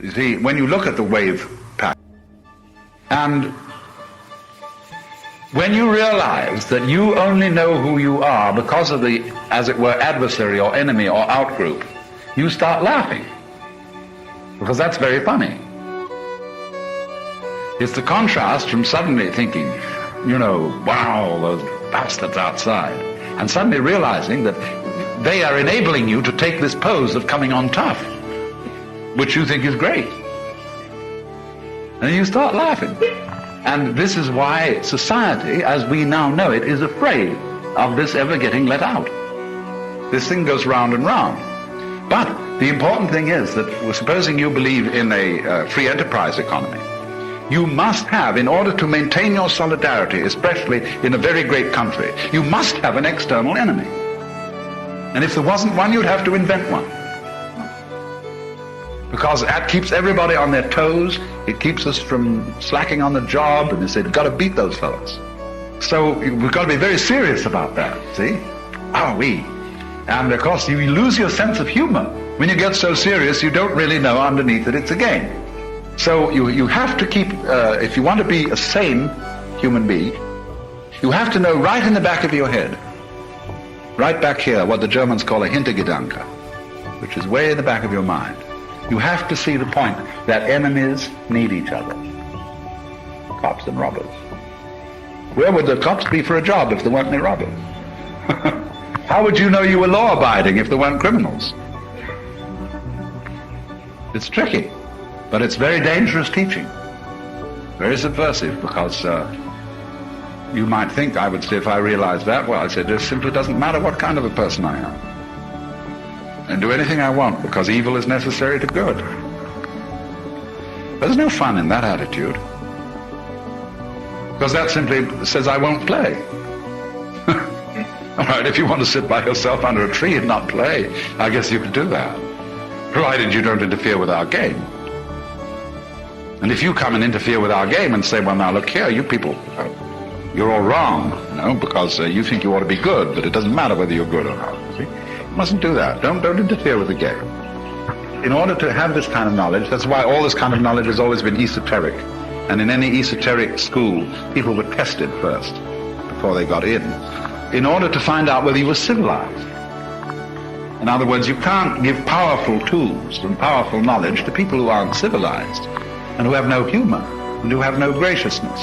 You see, when you look at the wave pattern, and when you realize that you only know who you are because of the, as it were, adversary or enemy or outgroup, you start laughing. Because that's very funny. It's the contrast from suddenly thinking, you know, wow, those bastards outside, and suddenly realizing that they are enabling you to take this pose of coming on tough, which you think is great. And you start laughing. And this is why society, as we now know it, is afraid of this ever getting let out. This thing goes round and round. But the important thing is that, supposing you believe in a free enterprise economy, you must have, in order to maintain your solidarity, especially in a very great country, you must have an external enemy. And if there wasn't one, you'd have to invent one. Because that keeps everybody on their toes, it keeps us from slacking on the job, and they say, you've got to beat those fellows. So we've got to be very serious about that, see? Are we? And of course, you lose your sense of humor. When you get so serious, you don't really know underneath that it's a game. So you have to keep, if you want to be a sane human being, you have to know right in the back of your head, right back here, what the Germans call a Hintergedanke, which is way in the back of your mind. You have to see the point that enemies need each other. Cops and robbers. Where would the cops be for a job if there weren't any robbers? How would you know you were law-abiding if there weren't criminals? It's tricky, but it's very dangerous teaching. Very subversive, because you might think, I would say, if I realized that, well, I said, it simply doesn't matter what kind of a person I am. And do anything I want, because evil is necessary to good. There's no fun in that attitude. Because that simply says I won't play. All right, if you want to sit by yourself under a tree and not play, I guess you could do that, provided you don't interfere with our game. And if you come and interfere with our game and say, well, now look here, you people, you're all wrong, you know, because you think you ought to be good, but it doesn't matter whether you're good or not, see? You mustn't do that. Don't interfere with the game. In order to have this kind of knowledge, that's why all this kind of knowledge has always been esoteric. And in any esoteric school, people were tested first, before they got in order to find out whether you were civilized. In other words, you can't give powerful tools and powerful knowledge to people who aren't civilized, and who have no humor, and who have no graciousness.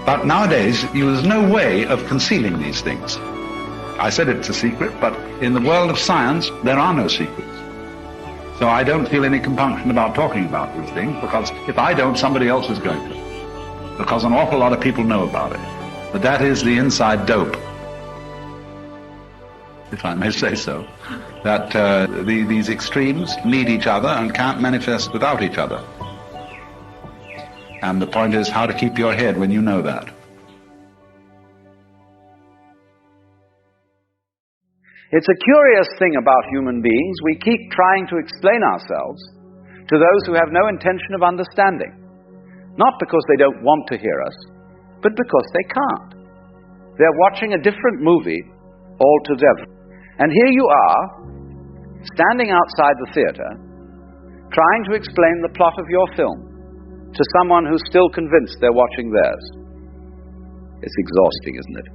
But nowadays, there's no way of concealing these things. I said it's a secret, but in the world of science, there are no secrets. So I don't feel any compunction about talking about these things, because if I don't, somebody else is going to. Because an awful lot of people know about it. But that is the inside dope, if I may say so, that these extremes need each other and can't manifest without each other. And the point is how to keep your head when you know that. It's a curious thing about human beings. We keep trying to explain ourselves to those who have no intention of understanding. Not because they don't want to hear us, but because they can't. They're watching a different movie altogether. And here you are, standing outside the theater, trying to explain the plot of your film to someone who's still convinced they're watching theirs. It's exhausting, isn't it?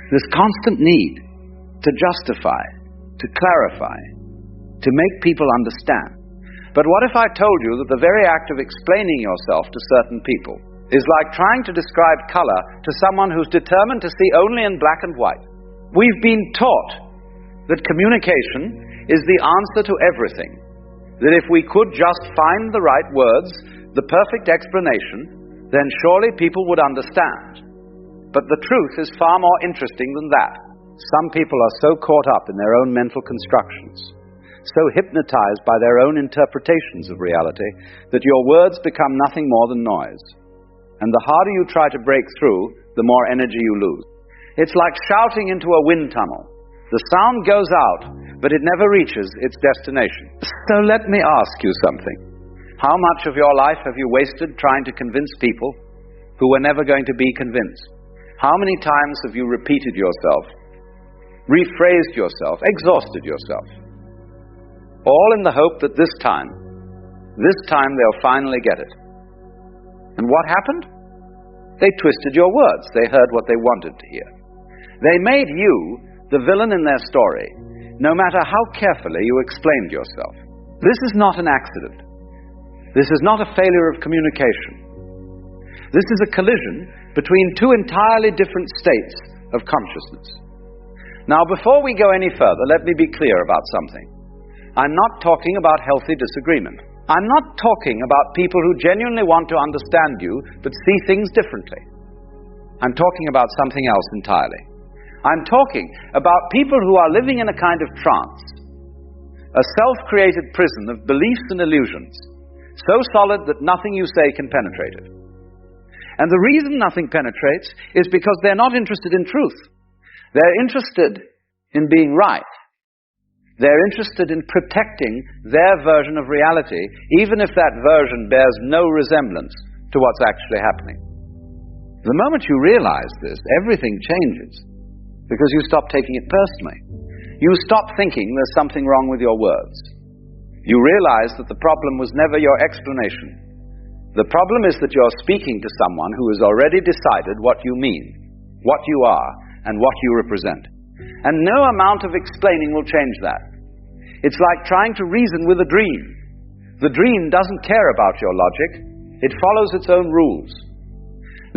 This constant need to justify, to clarify, to make people understand. But what if I told you that the very act of explaining yourself to certain people is like trying to describe color to someone who's determined to see only in black and white? We've been taught that communication is the answer to everything, that if we could just find the right words, the perfect explanation, then surely people would understand. But the truth is far more interesting than that. Some people are so caught up in their own mental constructions, so hypnotized by their own interpretations of reality, that your words become nothing more than noise. And the harder you try to break through, the more energy you lose. It's like shouting into a wind tunnel. The sound goes out, but it never reaches its destination. So let me ask you something. How much of your life have you wasted trying to convince people who were never going to be convinced? How many times have you repeated yourself, rephrased yourself, exhausted yourself, all in the hope that this time This time they'll finally get it. And what happened? They twisted your words. They heard what they wanted to hear. They made you the villain in their story, no matter how carefully you explained yourself. This is not an accident. This is not a failure of communication. This is a collision between two entirely different states of consciousness. Now, before we go any further, let me be clear about something. I'm not talking about healthy disagreement. I'm not talking about people who genuinely want to understand you but see things differently. I'm talking about something else entirely. I'm talking about people who are living in a kind of trance, a self-created prison of beliefs and illusions, so solid that nothing you say can penetrate it. And the reason nothing penetrates is because they're not interested in truth. They're interested in being right. They're interested in protecting their version of reality, even if that version bears no resemblance to what's actually happening. The moment you realize this, everything changes, because you stop taking it personally. You stop thinking there's something wrong with your words. You realize that the problem was never your explanation. The problem is that you're speaking to someone who has already decided what you mean, what you are, and what you represent. And no amount of explaining will change that. It's like trying to reason with a dream. The dream doesn't care about your logic. It follows its own rules.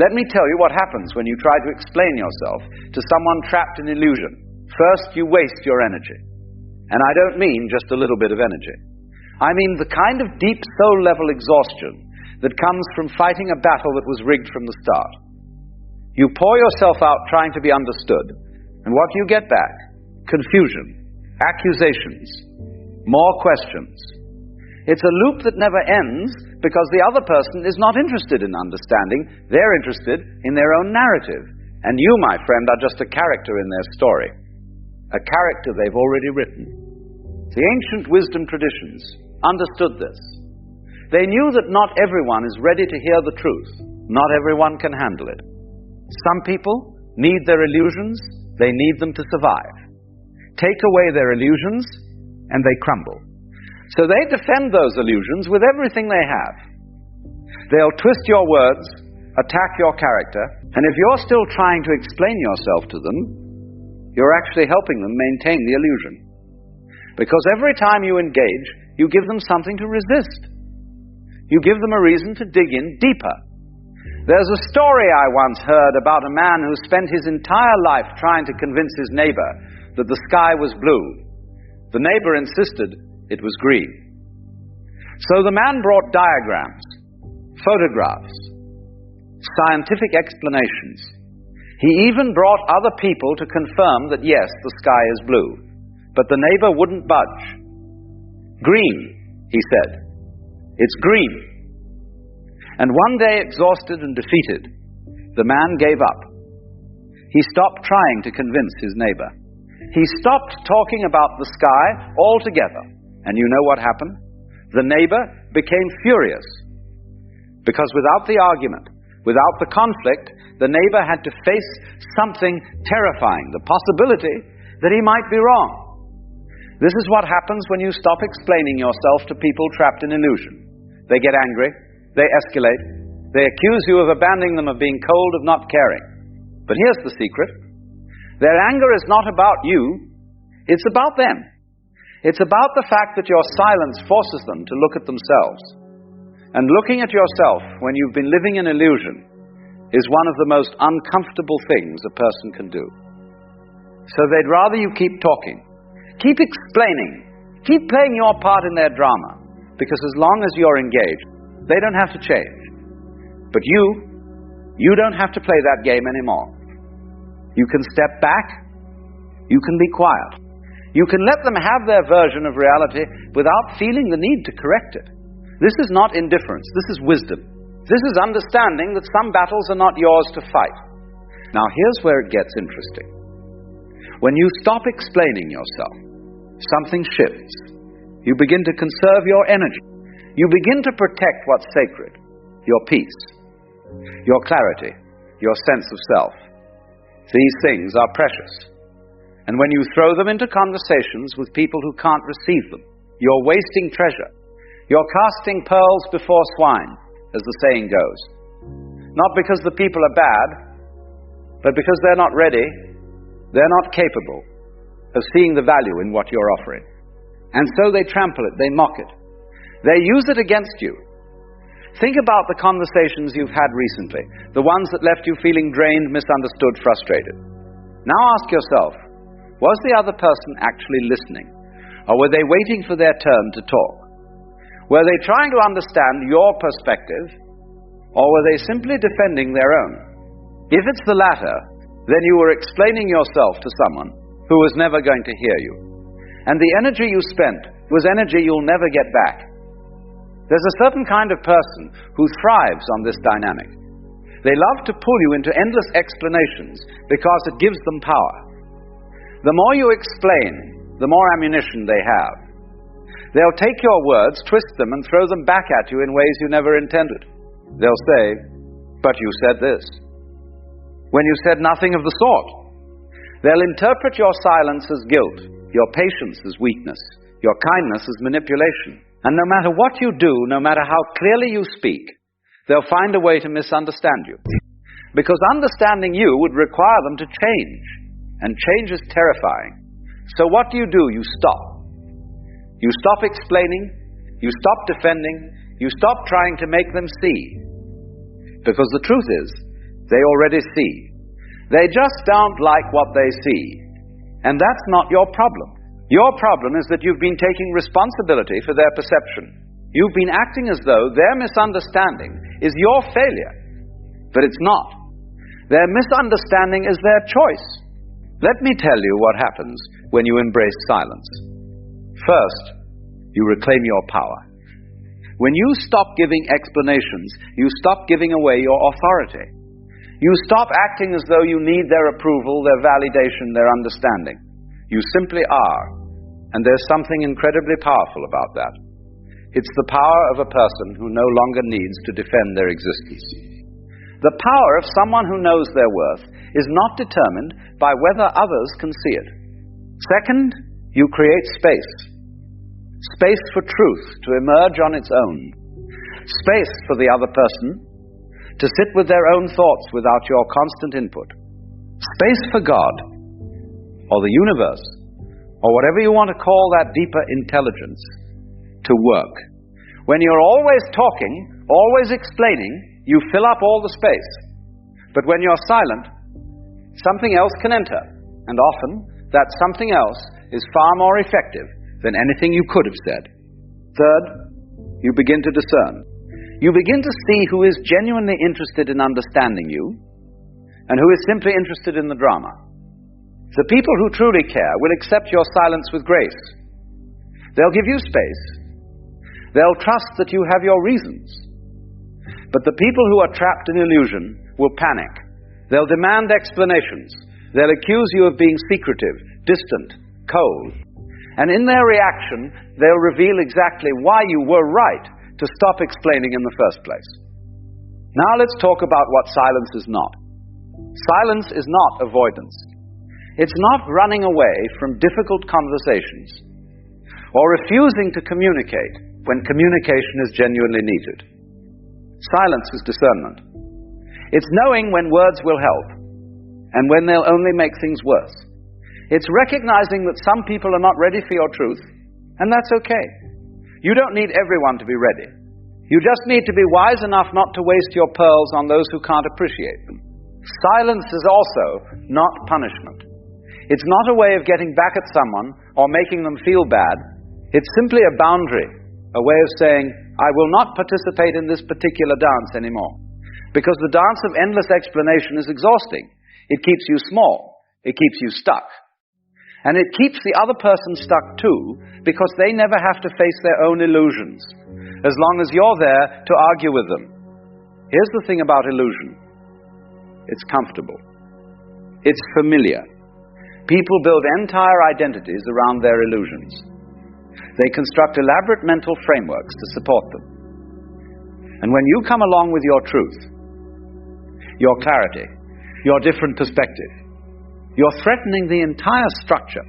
Let me tell you what happens when you try to explain yourself to someone trapped in illusion. First, you waste your energy. And I don't mean just a little bit of energy. I mean the kind of deep soul-level exhaustion that comes from fighting a battle that was rigged from the start. You pour yourself out trying to be understood, and what do you get back? Confusion, accusations, more questions. It's a loop that never ends because the other person is not interested in understanding. They're interested in their own narrative. And you, my friend, are just a character in their story. A character they've already written. The ancient wisdom traditions understood this. They knew that not everyone is ready to hear the truth. Not everyone can handle it. Some people need their illusions. They need them to survive. Take away their illusions, and they crumble. So they defend those illusions with everything they have. They'll twist your words, attack your character, and if you're still trying to explain yourself to them, you're actually helping them maintain the illusion. Because every time you engage, you give them something to resist. You give them a reason to dig in deeper. There's a story I once heard about a man who spent his entire life trying to convince his neighbor that the sky was blue. The neighbor insisted it was green. So the man brought diagrams, photographs, scientific explanations. He even brought other people to confirm that yes, the sky is blue. But the neighbor wouldn't budge. Green, he said. It's green. And one day, exhausted and defeated, the man gave up. He stopped trying to convince his neighbor. He stopped talking about the sky altogether. And you know what happened? The neighbor became furious. Because without the argument, without the conflict, the neighbor had to face something terrifying, the possibility that he might be wrong. This is what happens when you stop explaining yourself to people trapped in illusion. They get angry. They escalate. They accuse you of abandoning them, of being cold, of not caring. But here's the secret. Their anger is not about you. It's about them. It's about the fact that your silence forces them to look at themselves. And looking at yourself when you've been living in illusion is one of the most uncomfortable things a person can do. So they'd rather you keep talking. Keep explaining. Keep playing your part in their drama. Because as long as you're engaged, they don't have to change. But you don't have to play that game anymore. You can step back. You can be quiet. You can let them have their version of reality without feeling the need to correct it. This is not indifference. This is wisdom. This is understanding that some battles are not yours to fight. Now here's where it gets interesting. When you stop explaining yourself, something shifts. You begin to conserve your energy. You begin to protect what's sacred, your peace, your clarity, your sense of self. These things are precious. And when you throw them into conversations with people who can't receive them, you're wasting treasure. You're casting pearls before swine, as the saying goes. Not because the people are bad, but because they're not ready, they're not capable of seeing the value in what you're offering. And so they trample it, they mock it. They use it against you. Think about the conversations you've had recently, the ones that left you feeling drained, misunderstood, frustrated. Now ask yourself, was the other person actually listening? Or were they waiting for their turn to talk? Were they trying to understand your perspective? Or were they simply defending their own? If it's the latter, then you were explaining yourself to someone who was never going to hear you. And the energy you spent was energy you'll never get back. There's a certain kind of person who thrives on this dynamic. They love to pull you into endless explanations because it gives them power. The more you explain, the more ammunition they have. They'll take your words, twist them, and throw them back at you in ways you never intended. They'll say, "But you said this," when you said nothing of the sort. They'll interpret your silence as guilt, your patience as weakness, your kindness as manipulation. And no matter what you do, no matter how clearly you speak, they'll find a way to misunderstand you. Because understanding you would require them to change. And change is terrifying. So what do? You stop. You stop explaining. You stop defending. You stop trying to make them see. Because the truth is, they already see. They just don't like what they see. And that's not your problem. Your problem is that you've been taking responsibility for their perception. You've been acting as though their misunderstanding is your failure. But it's not. Their misunderstanding is their choice. Let me tell you what happens when you embrace silence. First, you reclaim your power. When you stop giving explanations, you stop giving away your authority. You stop acting as though you need their approval, their validation, their understanding. You simply are. And there's something incredibly powerful about that. It's the power of a person who no longer needs to defend their existence. The power of someone who knows their worth is not determined by whether others can see it. Second, you create space. Space for truth to emerge on its own. Space for the other person to sit with their own thoughts without your constant input. Space for God, or the universe, or whatever you want to call that deeper intelligence, to work. When you're always talking, always explaining, you fill up all the space. But when you're silent, something else can enter, and often that something else is far more effective than anything you could have said. Third, you begin to discern. You begin to see who is genuinely interested in understanding you, and who is simply interested in the drama. The people who truly care will accept your silence with grace. They'll give you space. They'll trust that you have your reasons. But the people who are trapped in illusion will panic. They'll demand explanations. They'll accuse you of being secretive, distant, cold. And in their reaction, they'll reveal exactly why you were right to stop explaining in the first place. Now let's talk about what silence is not. Silence is not avoidance. It's not running away from difficult conversations or refusing to communicate when communication is genuinely needed. Silence is discernment. It's knowing when words will help and when they'll only make things worse. It's recognizing that some people are not ready for your truth, and that's okay. You don't need everyone to be ready. You just need to be wise enough not to waste your pearls on those who can't appreciate them. Silence is also not punishment. It's not a way of getting back at someone or making them feel bad. It's simply a boundary, a way of saying, I will not participate in this particular dance anymore. Because the dance of endless explanation is exhausting. It keeps you small. It keeps you stuck. And it keeps the other person stuck too, because they never have to face their own illusions, as long as you're there to argue with them. Here's the thing about illusion. It's comfortable. It's familiar. People build entire identities around their illusions. They construct elaborate mental frameworks to support them. And when you come along with your truth, your clarity, your different perspective, you're threatening the entire structure.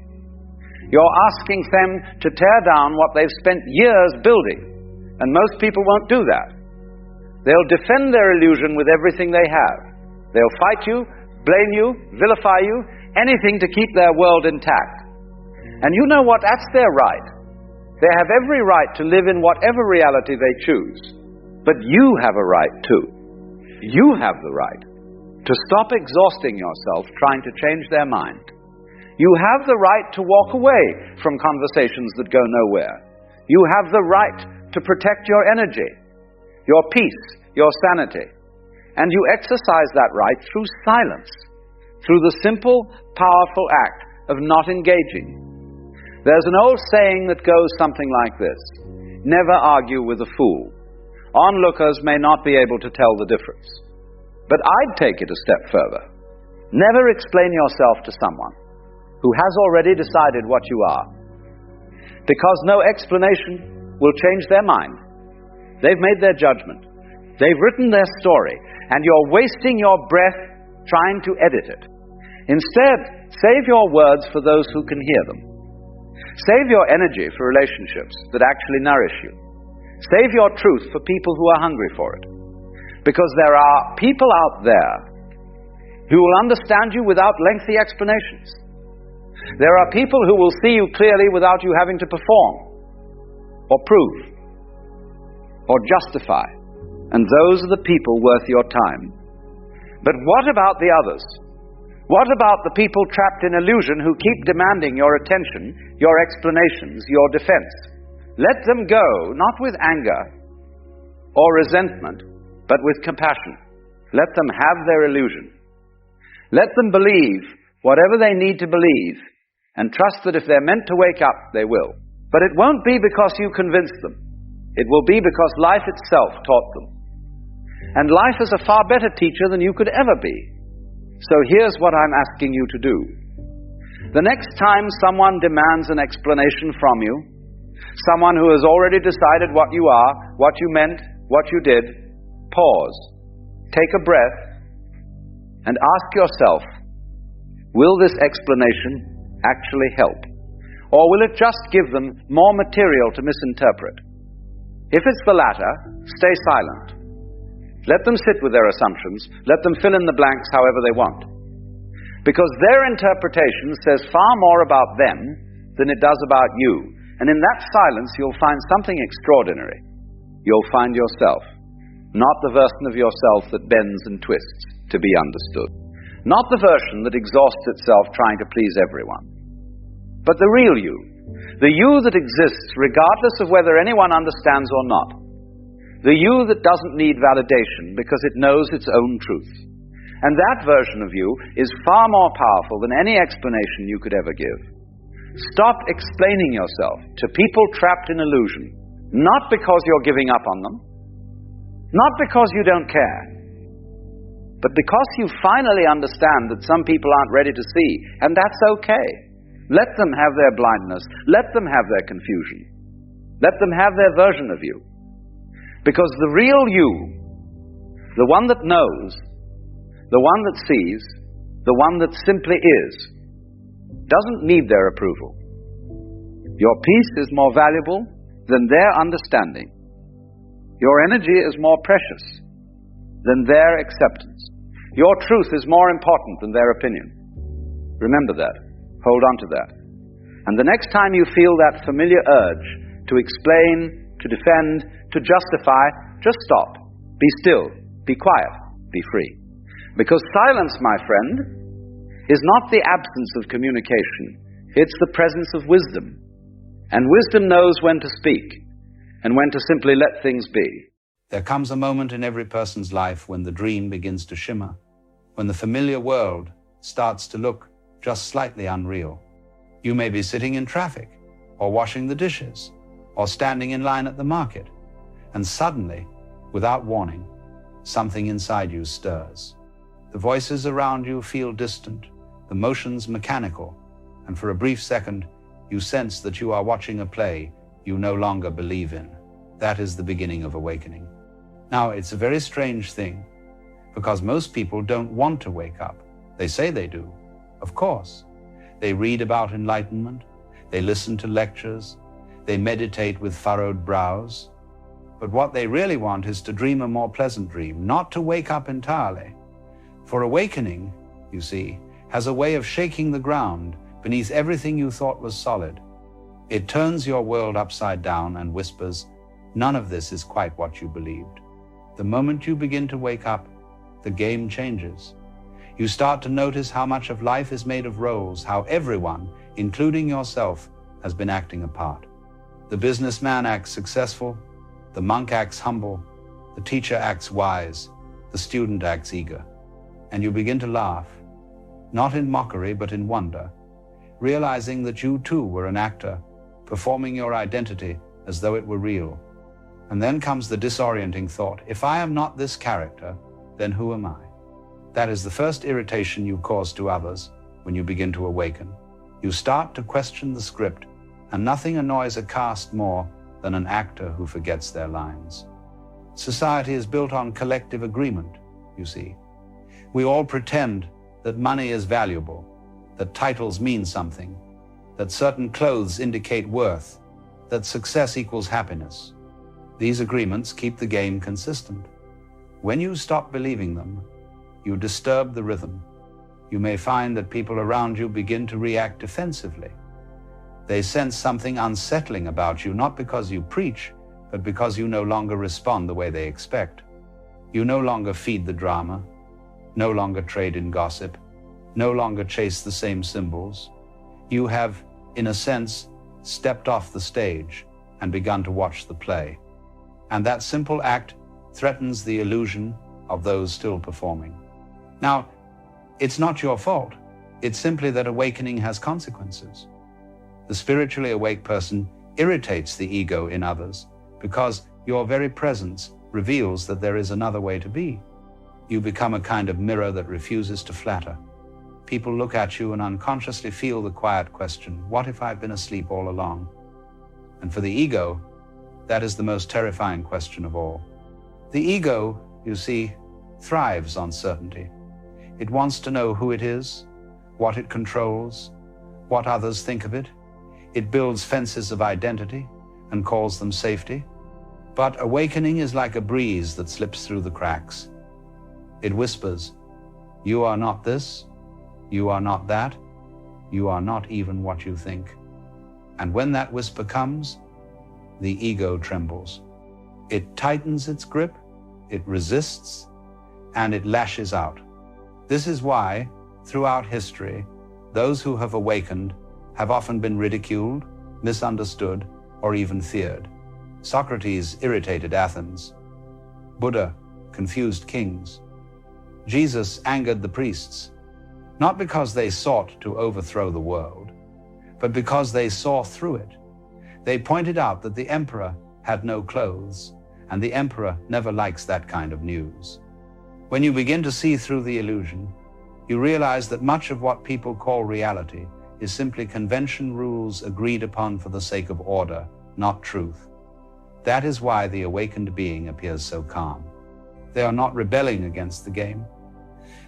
You're asking them to tear down what they've spent years building, And most people won't do that. They'll defend their illusion with everything they have. They'll fight you, blame you, vilify you, anything to keep their world intact. And you know what? That's their right. They have every right to live in whatever reality they choose. But you have a right too. You have the right to stop exhausting yourself trying to change their mind. You have the right to walk away from conversations that go nowhere. You have the right to protect your energy, your peace, your sanity. And you exercise that right through silence, through the simple, powerful act of not engaging. There's an old saying that goes something like this: never argue with a fool. Onlookers may not be able to tell the difference. But I'd take it a step further. Never explain yourself to someone who has already decided what you are, because no explanation will change their mind. They've made their judgment. They've written their story, and you're wasting your breath trying to edit it. Instead, save your words for those who can hear them. Save your energy for relationships that actually nourish you. Save your truth for people who are hungry for it. Because there are people out there who will understand you without lengthy explanations. There are people who will see you clearly without you having to perform, or prove, or justify. And those are the people worth your time. But what about the others? What about the people trapped in illusion who keep demanding your attention, your explanations, your defense? Let them go, not with anger or resentment, but with compassion. Let them have their illusion. Let them believe whatever they need to believe, and trust that if they're meant to wake up, they will. But it won't be because you convinced them. It will be because life itself taught them. And life is a far better teacher than you could ever be. So here's what I'm asking you to do. The next time someone demands an explanation from you, someone who has already decided what you are, what you meant, what you did, pause, take a breath, and ask yourself, will this explanation actually help? Or will it just give them more material to misinterpret? If it's the latter, stay silent. Let them sit with their assumptions. Let them fill in the blanks however they want. Because their interpretation says far more about them than it does about you. And in that silence, you'll find something extraordinary. You'll find yourself. Not the version of yourself that bends and twists to be understood. Not the version that exhausts itself trying to please everyone. But the real you. The you that exists regardless of whether anyone understands or not. The you that doesn't need validation because it knows its own truth. And that version of you is far more powerful than any explanation you could ever give. Stop explaining yourself to people trapped in illusion, not because you're giving up on them, not because you don't care, but because you finally understand that some people aren't ready to see, and that's okay. Let them have their blindness. Let them have their confusion. Let them have their version of you. Because the real you, the one that knows, the one that sees, the one that simply is, doesn't need their approval. Your peace is more valuable than their understanding. Your energy is more precious than their acceptance. Your truth is more important than their opinion. Remember that. Hold on to that. And the next time you feel that familiar urge to explain, to defend, to justify, just stop. Be still. Be quiet. Be free. Because silence, my friend, is not the absence of communication. It's the presence of wisdom. And wisdom knows when to speak and when to simply let things be. There comes a moment in every person's life when the dream begins to shimmer, when the familiar world starts to look just slightly unreal. You may be sitting in traffic, or washing the dishes, or standing in line at the market, and suddenly, without warning, something inside you stirs. The voices around you feel distant, the motions mechanical, and for a brief second, you sense that you are watching a play you no longer believe in. That is the beginning of awakening. Now, it's a very strange thing, because most people don't want to wake up. They say they do, of course. They read about enlightenment, they listen to lectures, they meditate with furrowed brows. But what they really want is to dream a more pleasant dream, not to wake up entirely. For awakening, you see, has a way of shaking the ground beneath everything you thought was solid. It turns your world upside down and whispers, none of this is quite what you believed. The moment you begin to wake up, the game changes. You start to notice how much of life is made of roles, how everyone, including yourself, has been acting a part. The businessman acts successful, the monk acts humble, the teacher acts wise, the student acts eager. And you begin to laugh, not in mockery but in wonder, realizing that you too were an actor, performing your identity as though it were real. And then comes the disorienting thought, if I am not this character, then who am I? That is the first irritation you cause to others when you begin to awaken. You start to question the script, and nothing annoys a cast more than an actor who forgets their lines. Society is built on collective agreement, you see. We all pretend that money is valuable, that titles mean something, that certain clothes indicate worth, that success equals happiness. These agreements keep the game consistent. When you stop believing them, you disturb the rhythm. You may find that people around you begin to react defensively. They sense something unsettling about you, not because you preach, but because you no longer respond the way they expect. You no longer feed the drama, no longer trade in gossip, no longer chase the same symbols. You have, in a sense, stepped off the stage and begun to watch the play. And that simple act threatens the illusion of those still performing. Now, it's not your fault. It's simply that awakening has consequences. The spiritually awake person irritates the ego in others because your very presence reveals that there is another way to be. You become a kind of mirror that refuses to flatter. People look at you and unconsciously feel the quiet question, what if I've been asleep all along? And for the ego, that is the most terrifying question of all. The ego, you see, thrives on certainty. It wants to know who it is, what it controls, what others think of it. It builds fences of identity and calls them safety. But awakening is like a breeze that slips through the cracks. It whispers, you are not this, you are not that, you are not even what you think. And when that whisper comes, the ego trembles. It tightens its grip, it resists, and it lashes out. This is why, throughout history, those who have awakened have often been ridiculed, misunderstood, or even feared. Socrates irritated Athens. Buddha confused kings. Jesus angered the priests, not because they sought to overthrow the world, but because they saw through it. They pointed out that the emperor had no clothes, and the emperor never likes that kind of news. When you begin to see through the illusion, you realize that much of what people call reality is simply convention rules agreed upon for the sake of order, not truth. That is why the awakened being appears so calm. They are not rebelling against the game.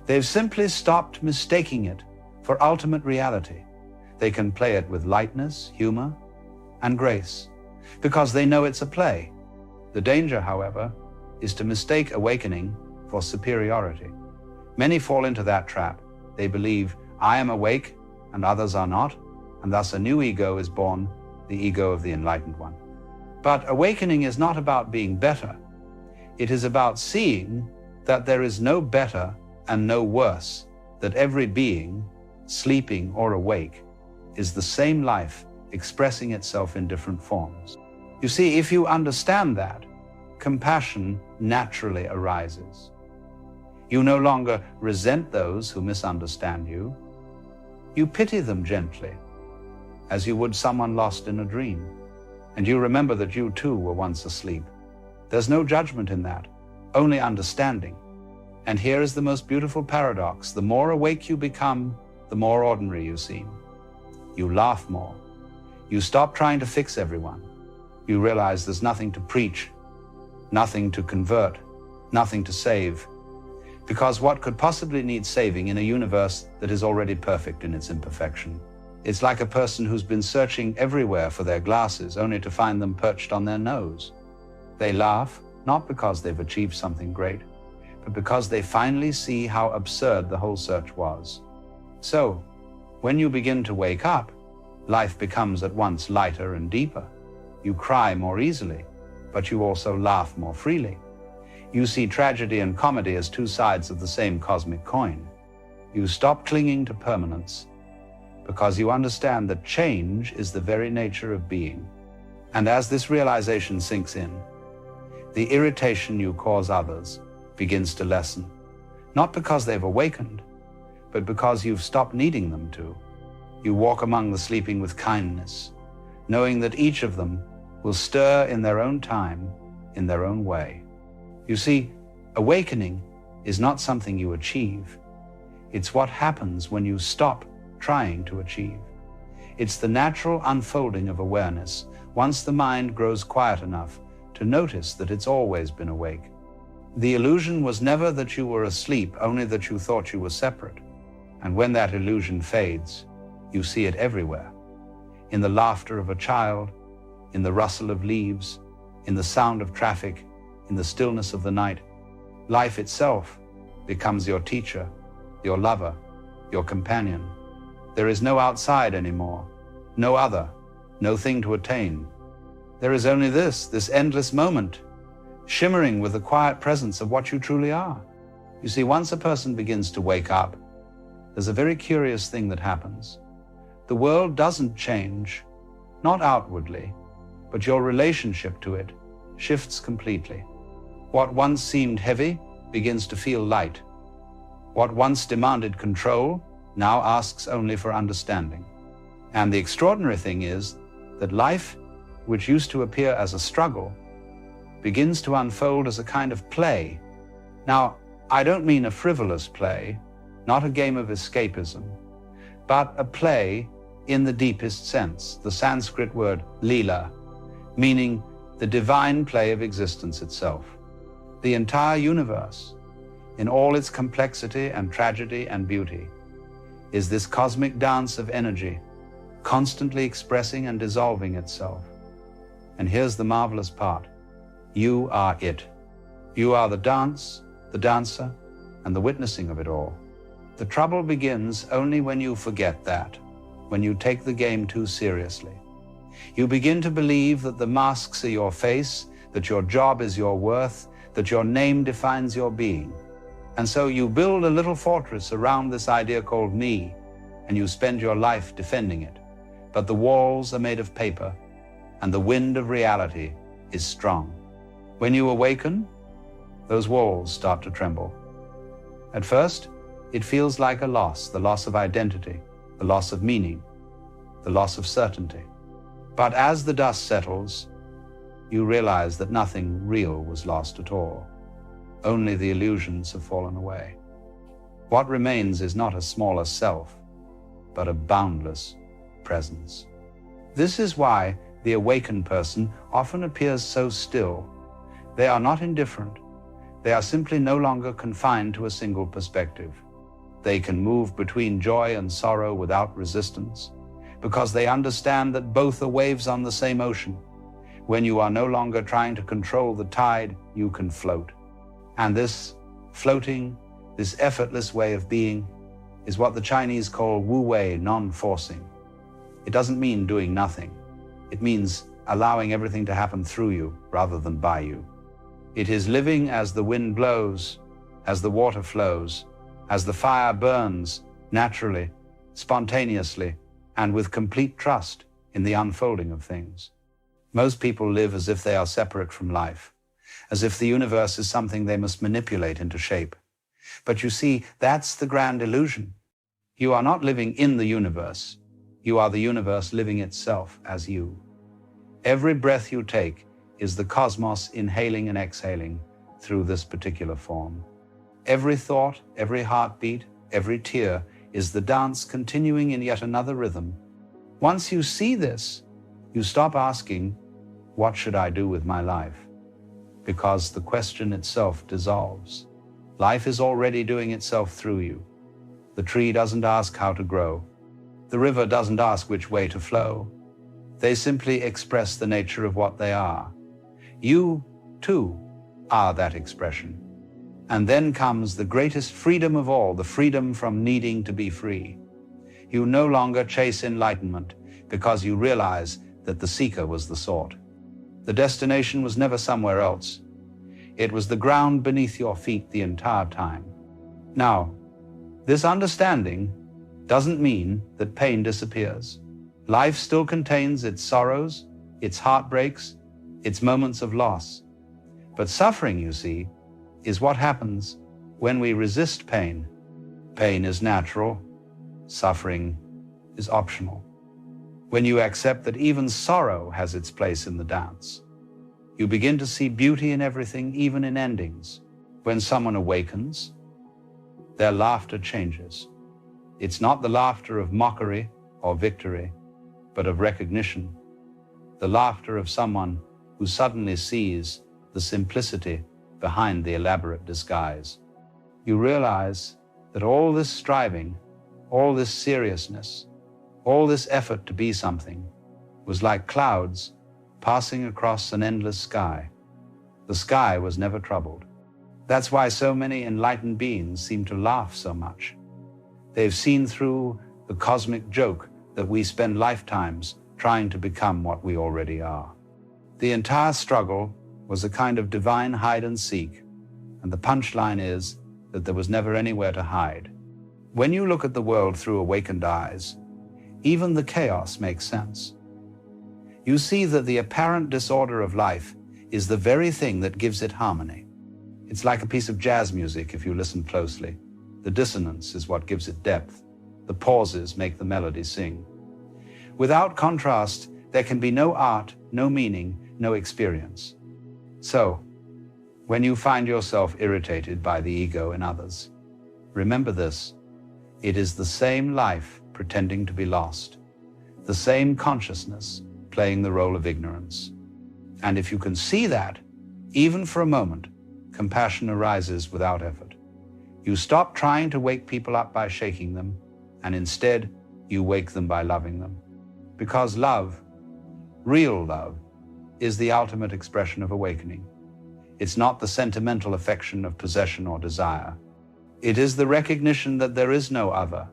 They've simply stopped mistaking it for ultimate reality. They can play it with lightness, humor, and grace, because they know it's a play. The danger, however, is to mistake awakening for superiority. Many fall into that trap. They believe, I am awake and others are not, and thus a new ego is born, the ego of the enlightened one. But awakening is not about being better. It is about seeing that there is no better and no worse, that every being, sleeping or awake, is the same life expressing itself in different forms. You see, if you understand that, compassion naturally arises. You no longer resent those who misunderstand you. You pity them gently, as you would someone lost in a dream. And you remember that you too were once asleep. There's no judgment in that, only understanding. And here is the most beautiful paradox. The more awake you become, the more ordinary you seem. You laugh more. You stop trying to fix everyone. You realize there's nothing to preach, nothing to convert, nothing to save. Because what could possibly need saving in a universe that is already perfect in its imperfection? It's like a person who's been searching everywhere for their glasses only to find them perched on their nose. They laugh not because they've achieved something great, but because they finally see how absurd the whole search was. So, when you begin to wake up, life becomes at once lighter and deeper. You cry more easily, but you also laugh more freely. You see tragedy and comedy as two sides of the same cosmic coin. You stop clinging to permanence because you understand that change is the very nature of being. And as this realization sinks in, the irritation you cause others begins to lessen, not because they've awakened, but because you've stopped needing them to. You walk among the sleeping with kindness, knowing that each of them will stir in their own time, in their own way. You see, awakening is not something you achieve. It's what happens when you stop trying to achieve. It's the natural unfolding of awareness once the mind grows quiet enough to notice that it's always been awake. The illusion was never that you were asleep, only that you thought you were separate. And when that illusion fades, you see it everywhere. In the laughter of a child, in the rustle of leaves, in the sound of traffic, in the stillness of the night. Life itself becomes your teacher, your lover, your companion. There is no outside anymore, no other, no thing to attain. There is only this endless moment, shimmering with the quiet presence of what you truly are. You see, once a person begins to wake up, there's a very curious thing that happens. The world doesn't change, not outwardly, but your relationship to it shifts completely. What once seemed heavy begins to feel light. What once demanded control now asks only for understanding. And the extraordinary thing is that life, which used to appear as a struggle, begins to unfold as a kind of play. Now, I don't mean a frivolous play, not a game of escapism, but a play in the deepest sense, the Sanskrit word lila, meaning the divine play of existence itself. The entire universe, in all its complexity and tragedy and beauty, is this cosmic dance of energy, constantly expressing and dissolving itself. And here's the marvelous part. You are it. You are the dance, the dancer, and the witnessing of it all. The trouble begins only when you forget that, when you take the game too seriously. You begin to believe that the masks are your face, that your job is your worth, that your name defines your being. And so you build a little fortress around this idea called me, and you spend your life defending it. But the walls are made of paper, and the wind of reality is strong. When you awaken, those walls start to tremble. At first, it feels like a loss, the loss of identity, the loss of meaning, the loss of certainty. But as the dust settles, you realize that nothing real was lost at all. Only the illusions have fallen away. What remains is not a smaller self, but a boundless presence. This is why the awakened person often appears so still. They are not indifferent. They are simply no longer confined to a single perspective. They can move between joy and sorrow without resistance, because they understand that both are waves on the same ocean. When you are no longer trying to control the tide, you can float. And this floating, this effortless way of being, is what the Chinese call wu wei, non-forcing. It doesn't mean doing nothing. It means allowing everything to happen through you rather than by you. It is living as the wind blows, as the water flows, as the fire burns, naturally, spontaneously, and with complete trust in the unfolding of things. Most people live as if they are separate from life, as if the universe is something they must manipulate into shape. But you see, that's the grand illusion. You are not living in the universe. You are the universe living itself as you. Every breath you take is the cosmos inhaling and exhaling through this particular form. Every thought, every heartbeat, every tear is the dance continuing in yet another rhythm. Once you see this, you stop asking, what should I do with my life? Because the question itself dissolves. Life is already doing itself through you. The tree doesn't ask how to grow. The river doesn't ask which way to flow. They simply express the nature of what they are. You too, are that expression. And then comes the greatest freedom of all, the freedom from needing to be free. You no longer chase enlightenment because you realize that the seeker was the sought. The destination was never somewhere else. It was the ground beneath your feet the entire time. Now, this understanding doesn't mean that pain disappears. Life still contains its sorrows, its heartbreaks, its moments of loss. But suffering, you see, is what happens when we resist pain. Pain is natural, suffering is optional. When you accept that even sorrow has its place in the dance, you begin to see beauty in everything, even in endings. When someone awakens, their laughter changes. It's not the laughter of mockery or victory, but of recognition. The laughter of someone who suddenly sees the simplicity behind the elaborate disguise. You realize that all this striving, all this seriousness, all this effort to be something was like clouds passing across an endless sky. The sky was never troubled. That's why so many enlightened beings seem to laugh so much. They've seen through the cosmic joke that we spend lifetimes trying to become what we already are. The entire struggle was a kind of divine hide and seek, and the punchline is that there was never anywhere to hide. When you look at the world through awakened eyes, even the chaos makes sense. You see that the apparent disorder of life is the very thing that gives it harmony. It's like a piece of jazz music if you listen closely. The dissonance is what gives it depth. The pauses make the melody sing. Without contrast, there can be no art, no meaning, no experience. So, when you find yourself irritated by the ego in others, remember this: it is the same life pretending to be lost, the same consciousness playing the role of ignorance. And if you can see that, even for a moment, compassion arises without effort. You stop trying to wake people up by shaking them, and instead you wake them by loving them. Because love, real love, is the ultimate expression of awakening. It's not the sentimental affection of possession or desire. It is the recognition that there is no other.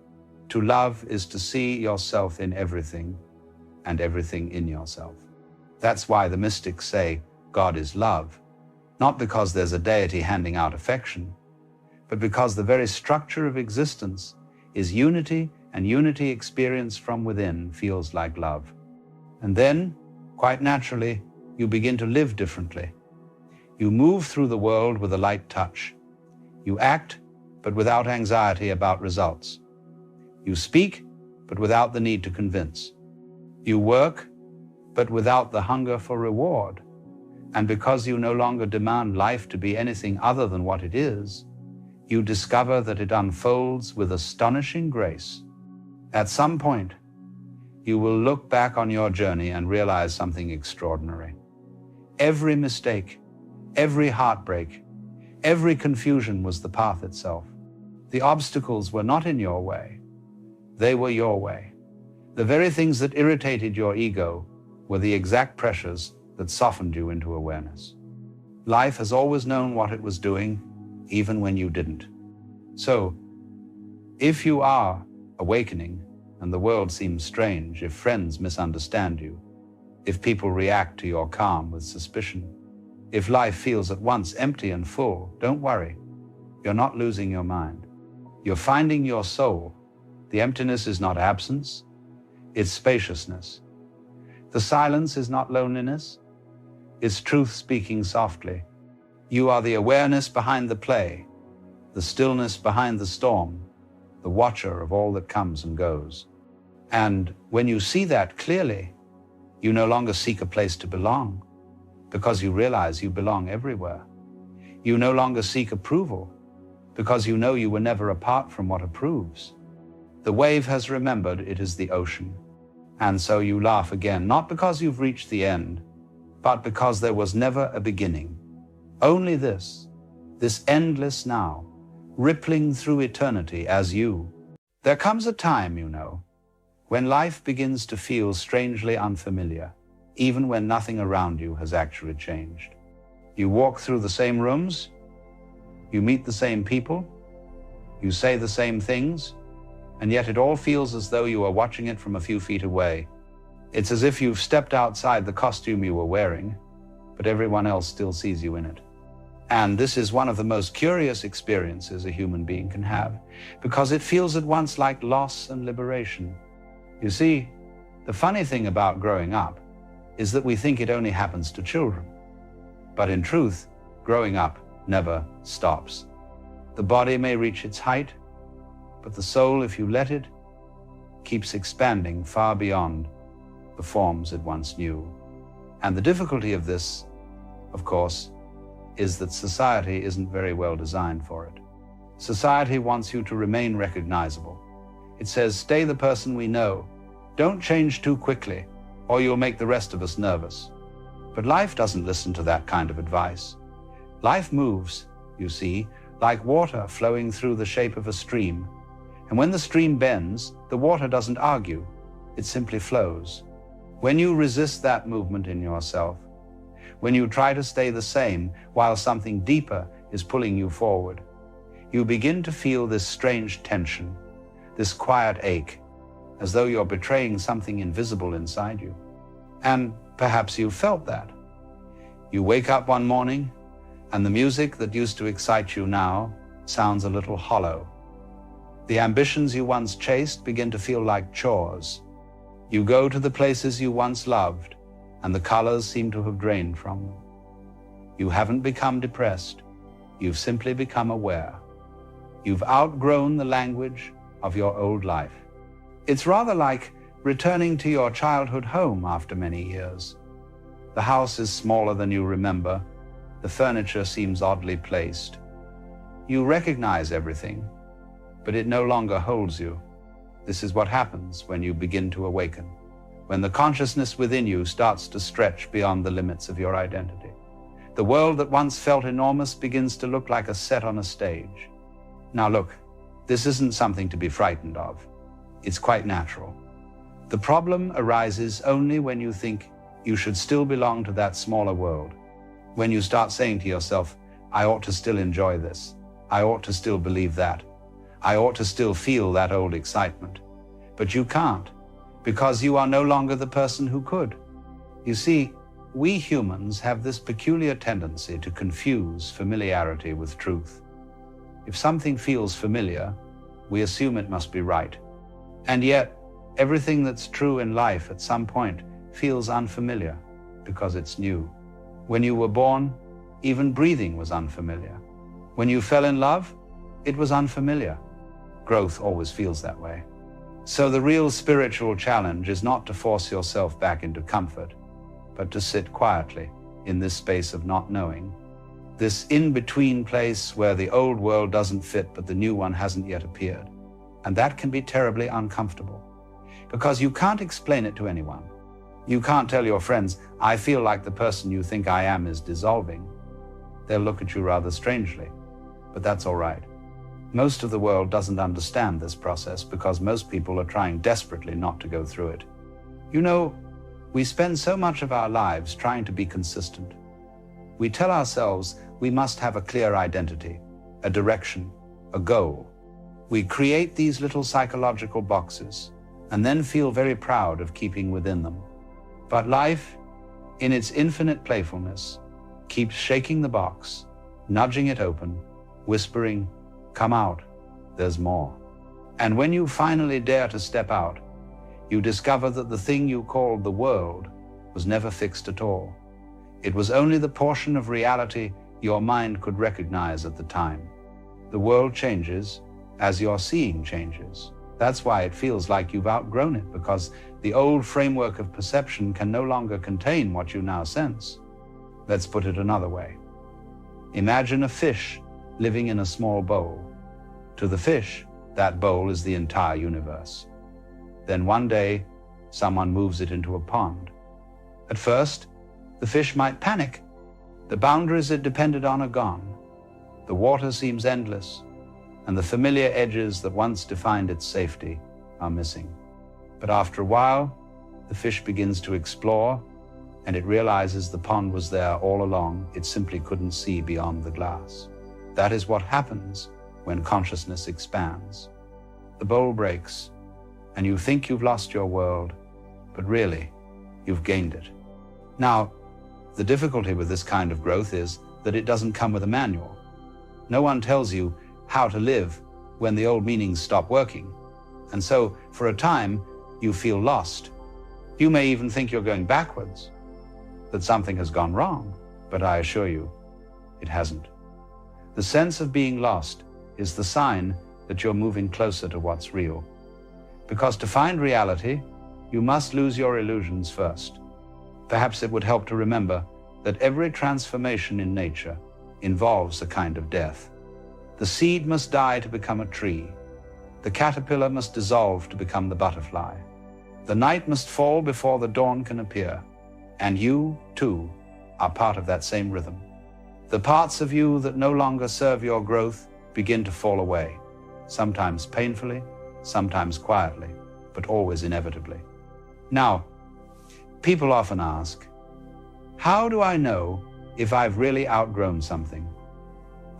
To love is to see yourself in everything and everything in yourself. That's why the mystics say God is love, not because there's a deity handing out affection, but because the very structure of existence is unity, and unity experienced from within feels like love. And then, quite naturally, you begin to live differently. You move through the world with a light touch. You act, but without anxiety about results. You speak, but without the need to convince. You work, but without the hunger for reward. And because you no longer demand life to be anything other than what it is, you discover that it unfolds with astonishing grace. At some point, you will look back on your journey and realize something extraordinary. Every mistake, every heartbreak, every confusion was the path itself. The obstacles were not in your way. They were your way. The very things that irritated your ego were the exact pressures that softened you into awareness. Life has always known what it was doing, even when you didn't. So, if you are awakening and the world seems strange, if friends misunderstand you, if people react to your calm with suspicion, if life feels at once empty and full, don't worry. You're not losing your mind. You're finding your soul. The emptiness is not absence, it's spaciousness. The silence is not loneliness, it's truth speaking softly. You are the awareness behind the play, the stillness behind the storm, the watcher of all that comes and goes. And when you see that clearly, you no longer seek a place to belong, because you realize you belong everywhere. You no longer seek approval, because you know you were never apart from what approves. The wave has remembered it is the ocean. And so you laugh again, not because you've reached the end, but because there was never a beginning. Only this endless now, rippling through eternity as you. There comes a time, you know, when life begins to feel strangely unfamiliar, even when nothing around you has actually changed. You walk through the same rooms, you meet the same people, you say the same things, and yet it all feels as though you are watching it from a few feet away. It's as if you've stepped outside the costume you were wearing, but everyone else still sees you in it. And this is one of the most curious experiences a human being can have, because it feels at once like loss and liberation. You see, the funny thing about growing up is that we think it only happens to children. But in truth, growing up never stops. The body may reach its height, but the soul, if you let it, keeps expanding far beyond the forms it once knew. And the difficulty of this, of course, is that society isn't very well designed for it. Society wants you to remain recognizable. It says, stay the person we know. Don't change too quickly, or you'll make the rest of us nervous. But life doesn't listen to that kind of advice. Life moves, you see, like water flowing through the shape of a stream. And when the stream bends, the water doesn't argue, it simply flows. When you resist that movement in yourself, when you try to stay the same while something deeper is pulling you forward, you begin to feel this strange tension, this quiet ache, as though you're betraying something invisible inside you. And perhaps you've felt that. You wake up one morning, and the music that used to excite you now sounds a little hollow. The ambitions you once chased begin to feel like chores. You go to the places you once loved, and the colors seem to have drained from them. You haven't become depressed. You've simply become aware. You've outgrown the language of your old life. It's rather like returning to your childhood home after many years. The house is smaller than you remember. The furniture seems oddly placed. You recognize everything, but it no longer holds you. This is what happens when you begin to awaken, when the consciousness within you starts to stretch beyond the limits of your identity. The world that once felt enormous begins to look like a set on a stage. Now look, this isn't something to be frightened of. It's quite natural. The problem arises only when you think you should still belong to that smaller world. When you start saying to yourself, I ought to still enjoy this. I ought to still believe that. I ought to still feel that old excitement. But you can't, because you are no longer the person who could. You see, we humans have this peculiar tendency to confuse familiarity with truth. If something feels familiar, we assume it must be right. And yet, everything that's true in life at some point feels unfamiliar because it's new. When you were born, even breathing was unfamiliar. When you fell in love, it was unfamiliar. Growth always feels that way. So the real spiritual challenge is not to force yourself back into comfort, but to sit quietly in this space of not knowing, this in-between place where the old world doesn't fit but the new one hasn't yet appeared. And that can be terribly uncomfortable, because you can't explain it to anyone. You can't tell your friends, I feel like the person you think I am is dissolving. They'll look at you rather strangely, but that's all right. Most of the world doesn't understand this process because most people are trying desperately not to go through it. You know, we spend so much of our lives trying to be consistent. We tell ourselves we must have a clear identity, a direction, a goal. We create these little psychological boxes and then feel very proud of keeping within them. But life, in its infinite playfulness, keeps shaking the box, nudging it open, whispering, come out, there's more. And when you finally dare to step out, you discover that the thing you called the world was never fixed at all. It was only the portion of reality your mind could recognize at the time. The world changes as your seeing changes. That's why it feels like you've outgrown it, because the old framework of perception can no longer contain what you now sense. Let's put it another way. Imagine a fish living in a small bowl. To the fish, that bowl is the entire universe. Then one day, someone moves it into a pond. At first, the fish might panic. The boundaries it depended on are gone. The water seems endless, and the familiar edges that once defined its safety are missing. But after a while, the fish begins to explore, and it realizes the pond was there all along. It simply couldn't see beyond the glass. That is what happens when consciousness expands. The bowl breaks, and you think you've lost your world, but really, you've gained it. Now, the difficulty with this kind of growth is that it doesn't come with a manual. No one tells you how to live when the old meanings stop working. And so, for a time, you feel lost. You may even think you're going backwards, that something has gone wrong, but I assure you, it hasn't. The sense of being lost is the sign that you're moving closer to what's real. Because to find reality, you must lose your illusions first. Perhaps it would help to remember that every transformation in nature involves a kind of death. The seed must die to become a tree. The caterpillar must dissolve to become the butterfly. The night must fall before the dawn can appear. And you, too, are part of that same rhythm. The parts of you that no longer serve your growth begin to fall away, sometimes painfully, sometimes quietly, but always inevitably. Now, people often ask, how do I know if I've really outgrown something,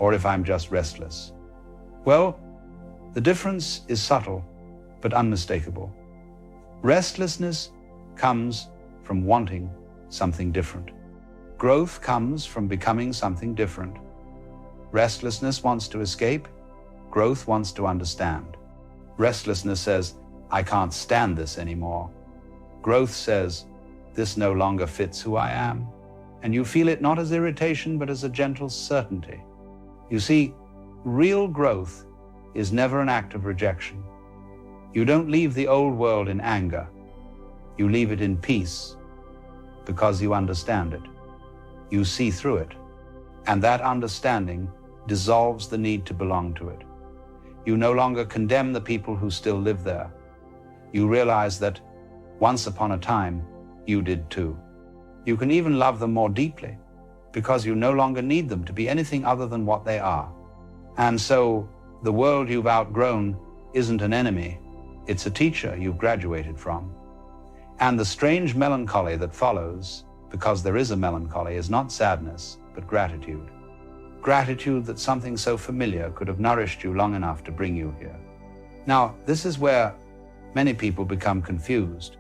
or if I'm just restless? Well, the difference is subtle, but unmistakable. Restlessness comes from wanting something different. Growth comes from becoming something different. Restlessness wants to escape. Growth wants to understand. Restlessness says, I can't stand this anymore. Growth says, this no longer fits who I am. And you feel it not as irritation, but as a gentle certainty. You see, real growth is never an act of rejection. You don't leave the old world in anger. You leave it in peace because you understand it. You see through it. And that understanding dissolves the need to belong to it. You no longer condemn the people who still live there. You realize that once upon a time, you did too. You can even love them more deeply because you no longer need them to be anything other than what they are. And so the world you've outgrown isn't an enemy. It's a teacher you've graduated from. And the strange melancholy that follows, because there is a melancholy, is not sadness, but gratitude. Gratitude that something so familiar could have nourished you long enough to bring you here. Now, this is where many people become confused,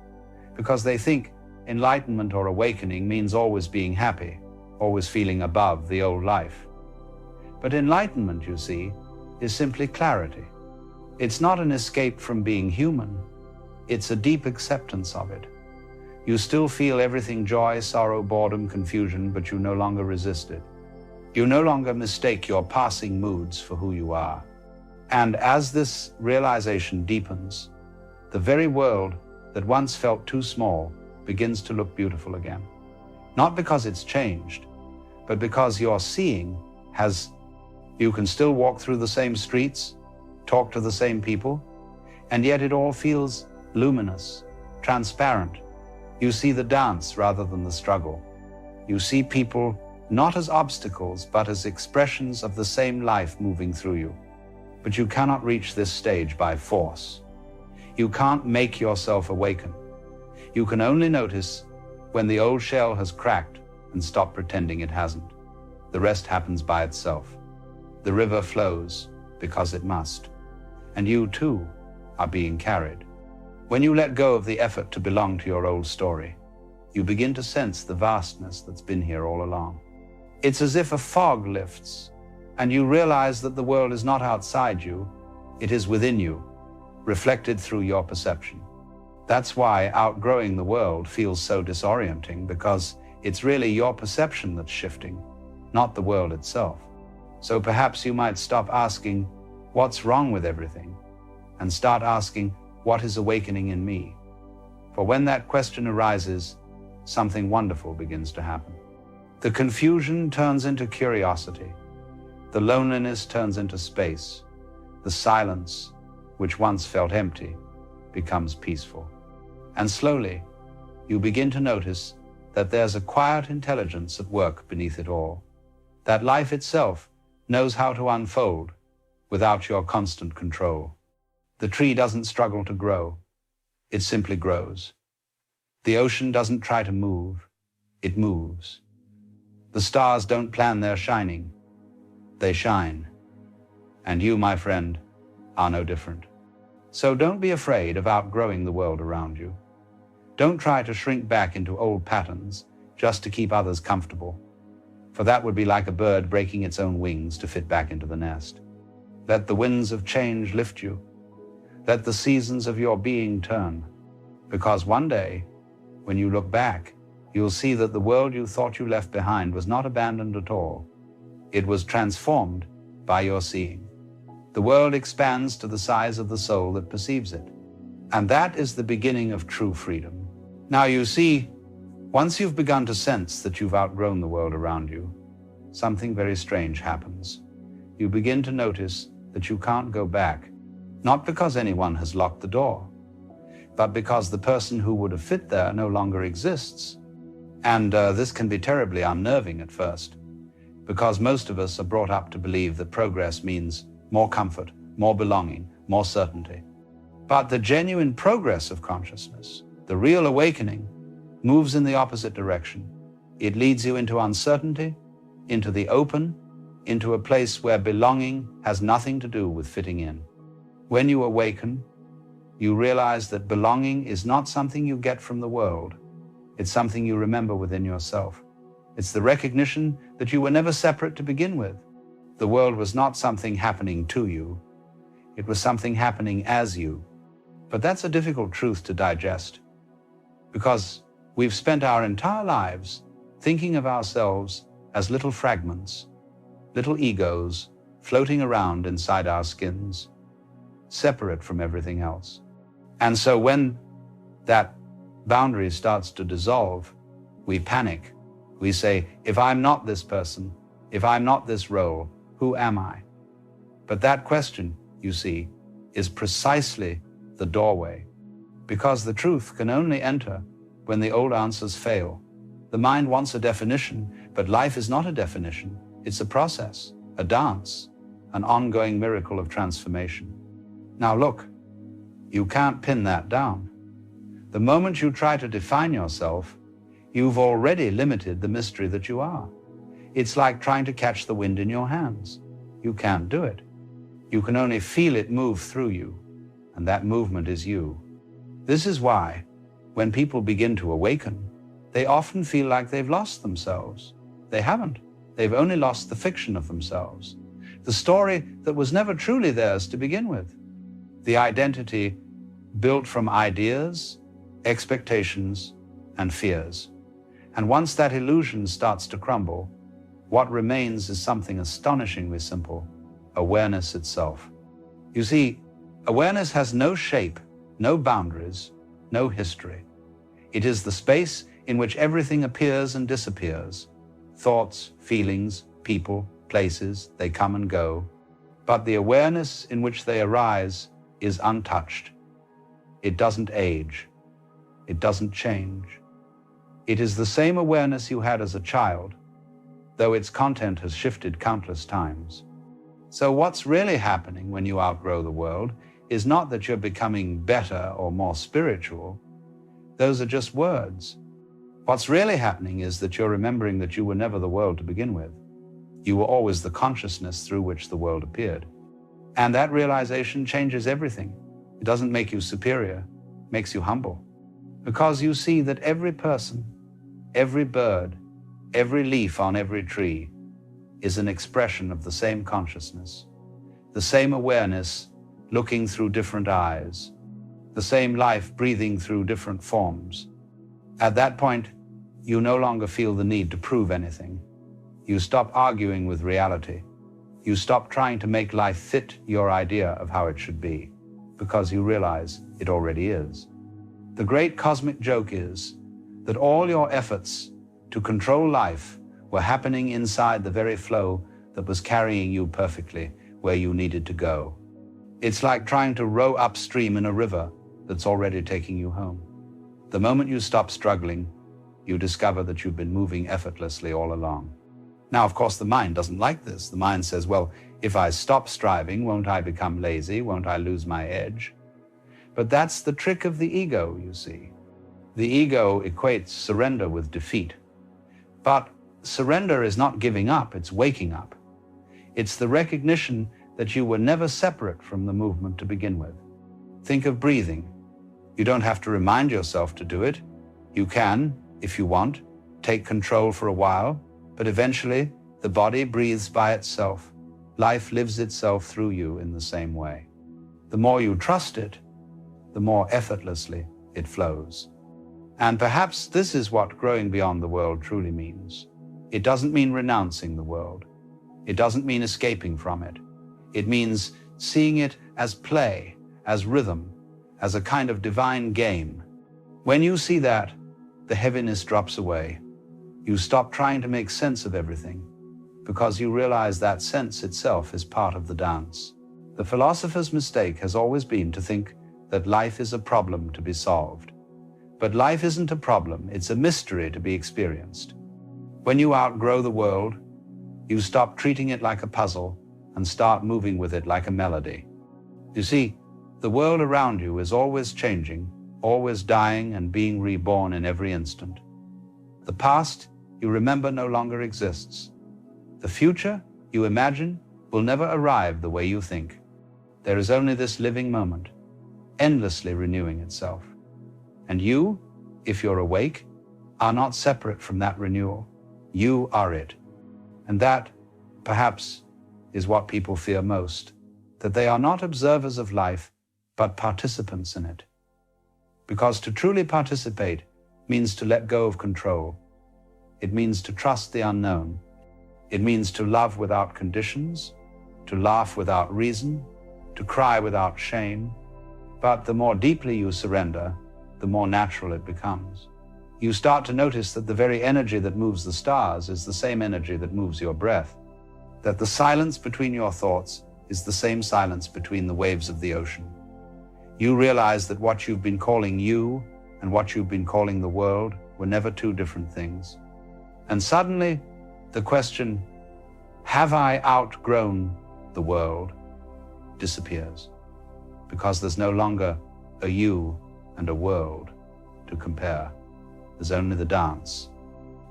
because they think enlightenment or awakening means always being happy, always feeling above the old life. But enlightenment, you see, is simply clarity. It's not an escape from being human. It's a deep acceptance of it. You still feel everything joy, sorrow, boredom, confusion, but you no longer resist it. You no longer mistake your passing moods for who you are. And as this realization deepens, the very world that once felt too small begins to look beautiful again. Not because it's changed, but because your seeing has. You can still walk through the same streets, talk to the same people, and yet it all feels luminous, transparent. You see the dance rather than the struggle. You see people not as obstacles, but as expressions of the same life moving through you. But you cannot reach this stage by force. You can't make yourself awaken. You can only notice when the old shell has cracked and stop pretending it hasn't. The rest happens by itself. The river flows because it must. And you too are being carried. When you let go of the effort to belong to your old story, you begin to sense the vastness that's been here all along. It's as if a fog lifts and you realize that the world is not outside you, it is within you, reflected through your perception. That's why outgrowing the world feels so disorienting, because it's really your perception that's shifting, not the world itself. So perhaps you might stop asking, what's wrong with everything? And start asking, what is awakening in me? For when that question arises, something wonderful begins to happen. The confusion turns into curiosity. The loneliness turns into space. The silence, which once felt empty, becomes peaceful. And slowly, you begin to notice that there's a quiet intelligence at work beneath it all. That life itself knows how to unfold without your constant control. The tree doesn't struggle to grow. It simply grows. The ocean doesn't try to move. it moves. The stars don't plan their shining, they shine. And you, my friend, are no different. So don't be afraid of outgrowing the world around you. Don't try to shrink back into old patterns just to keep others comfortable, for that would be like a bird breaking its own wings to fit back into the nest. Let the winds of change lift you. Let the seasons of your being turn, because one day, when you look back, you'll see that the world you thought you left behind was not abandoned at all. It was transformed by your seeing. The world expands to the size of the soul that perceives it. And that is the beginning of true freedom. Now you see, once you've begun to sense that you've outgrown the world around you, something very strange happens. You begin to notice that you can't go back, not because anyone has locked the door, but because the person who would have fit there no longer exists. And this can be terribly unnerving at first, because most of us are brought up to believe that progress means more comfort, more belonging, more certainty. But the genuine progress of consciousness, the real awakening, moves in the opposite direction. It leads you into uncertainty, into the open, into a place where belonging has nothing to do with fitting in. When you awaken, you realize that belonging is not something you get from the world. It's something you remember within yourself. It's the recognition that you were never separate to begin with. The world was not something happening to you. It was something happening as you. But that's a difficult truth to digest, because we've spent our entire lives thinking of ourselves as little fragments, little egos floating around inside our skins, separate from everything else. And so when that boundary starts to dissolve, we panic. We say, if I'm not this person, if I'm not this role, who am I? But that question, you see, is precisely the doorway, because the truth can only enter when the old answers fail. The mind wants a definition, but life is not a definition. It's a process, a dance, an ongoing miracle of transformation. Now look, you can't pin that down. The moment you try to define yourself, you've already limited the mystery that you are. It's like trying to catch the wind in your hands. You can't do it. You can only feel it move through you, and that movement is you. This is why, when people begin to awaken, they often feel like they've lost themselves. They haven't. They've only lost the fiction of themselves, the story that was never truly theirs to begin with, the identity built from ideas, expectations, and fears. And once that illusion starts to crumble, what remains is something astonishingly simple: awareness itself. You see, awareness has no shape, no boundaries, no history. It is the space in which everything appears and disappears. Thoughts, feelings, people, places, they come and go. But the awareness in which they arise is untouched. It doesn't age. It doesn't change. It is the same awareness you had as a child, though its content has shifted countless times. So what's really happening when you outgrow the world is not that you're becoming better or more spiritual. Those are just words. What's really happening is that you're remembering that you were never the world to begin with. You were always the consciousness through which the world appeared. And that realization changes everything. It doesn't make you superior, it makes you humble. Because you see that every person, every bird, every leaf on every tree is an expression of the same consciousness, the same awareness looking through different eyes, the same life breathing through different forms. At that point, you no longer feel the need to prove anything. You stop arguing with reality. You stop trying to make life fit your idea of how it should be, because you realize it already is. The great cosmic joke is that all your efforts to control life were happening inside the very flow that was carrying you perfectly where you needed to go. It's like trying to row upstream in a river that's already taking you home. The moment you stop struggling, you discover that you've been moving effortlessly all along. Now, of course, the mind doesn't like this. The mind says, well, if I stop striving, won't I become lazy? Won't I lose my edge? But that's the trick of the ego, you see. The ego equates surrender with defeat. But surrender is not giving up, it's waking up. It's the recognition that you were never separate from the movement to begin with. Think of breathing. You don't have to remind yourself to do it. You can, if you want, take control for a while, but eventually the body breathes by itself. Life lives itself through you in the same way. The more you trust it, the more effortlessly it flows. And perhaps this is what growing beyond the world truly means. It doesn't mean renouncing the world. It doesn't mean escaping from it. It means seeing it as play, as rhythm, as a kind of divine game. When you see that, the heaviness drops away. You stop trying to make sense of everything, because you realize that sense itself is part of the dance. The philosopher's mistake has always been to think that life is a problem to be solved. But life isn't a problem, it's a mystery to be experienced. When you outgrow the world, you stop treating it like a puzzle and start moving with it like a melody. You see, the world around you is always changing, always dying and being reborn in every instant. The past you remember no longer exists. The future you imagine will never arrive the way you think. There is only this living moment, endlessly renewing itself. And you, if you're awake, are not separate from that renewal. You are it. And that, perhaps, is what people fear most, that they are not observers of life, but participants in it. Because to truly participate means to let go of control. It means to trust the unknown. It means to love without conditions, to laugh without reason, to cry without shame. But the more deeply you surrender, the more natural it becomes. You start to notice that the very energy that moves the stars is the same energy that moves your breath, that the silence between your thoughts is the same silence between the waves of the ocean. You realize that what you've been calling you and what you've been calling the world were never two different things. And suddenly, the question, have I outgrown the world, disappears, because there's no longer a you and a world to compare. There's only the dance.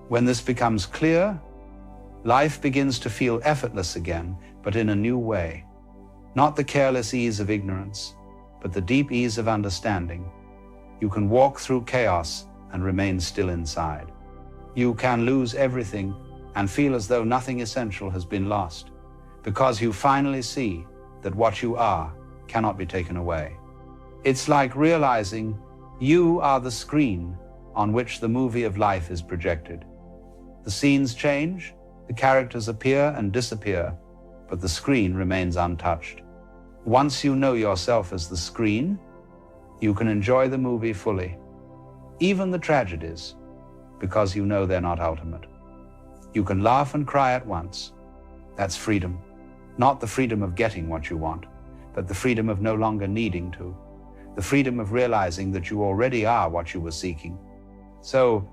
When this becomes clear, life begins to feel effortless again, but in a new way. Not the careless ease of ignorance, but the deep ease of understanding. You can walk through chaos and remain still inside. You can lose everything and feel as though nothing essential has been lost, because you finally see that what you are cannot be taken away. It's like realizing you are the screen on which the movie of life is projected. The scenes change, the characters appear and disappear, but the screen remains untouched. Once you know yourself as the screen, you can enjoy the movie fully, even the tragedies, because you know they're not ultimate. You can laugh and cry at once. That's freedom. Not the freedom of getting what you want, but the freedom of no longer needing to. The freedom of realizing that you already are what you were seeking. So,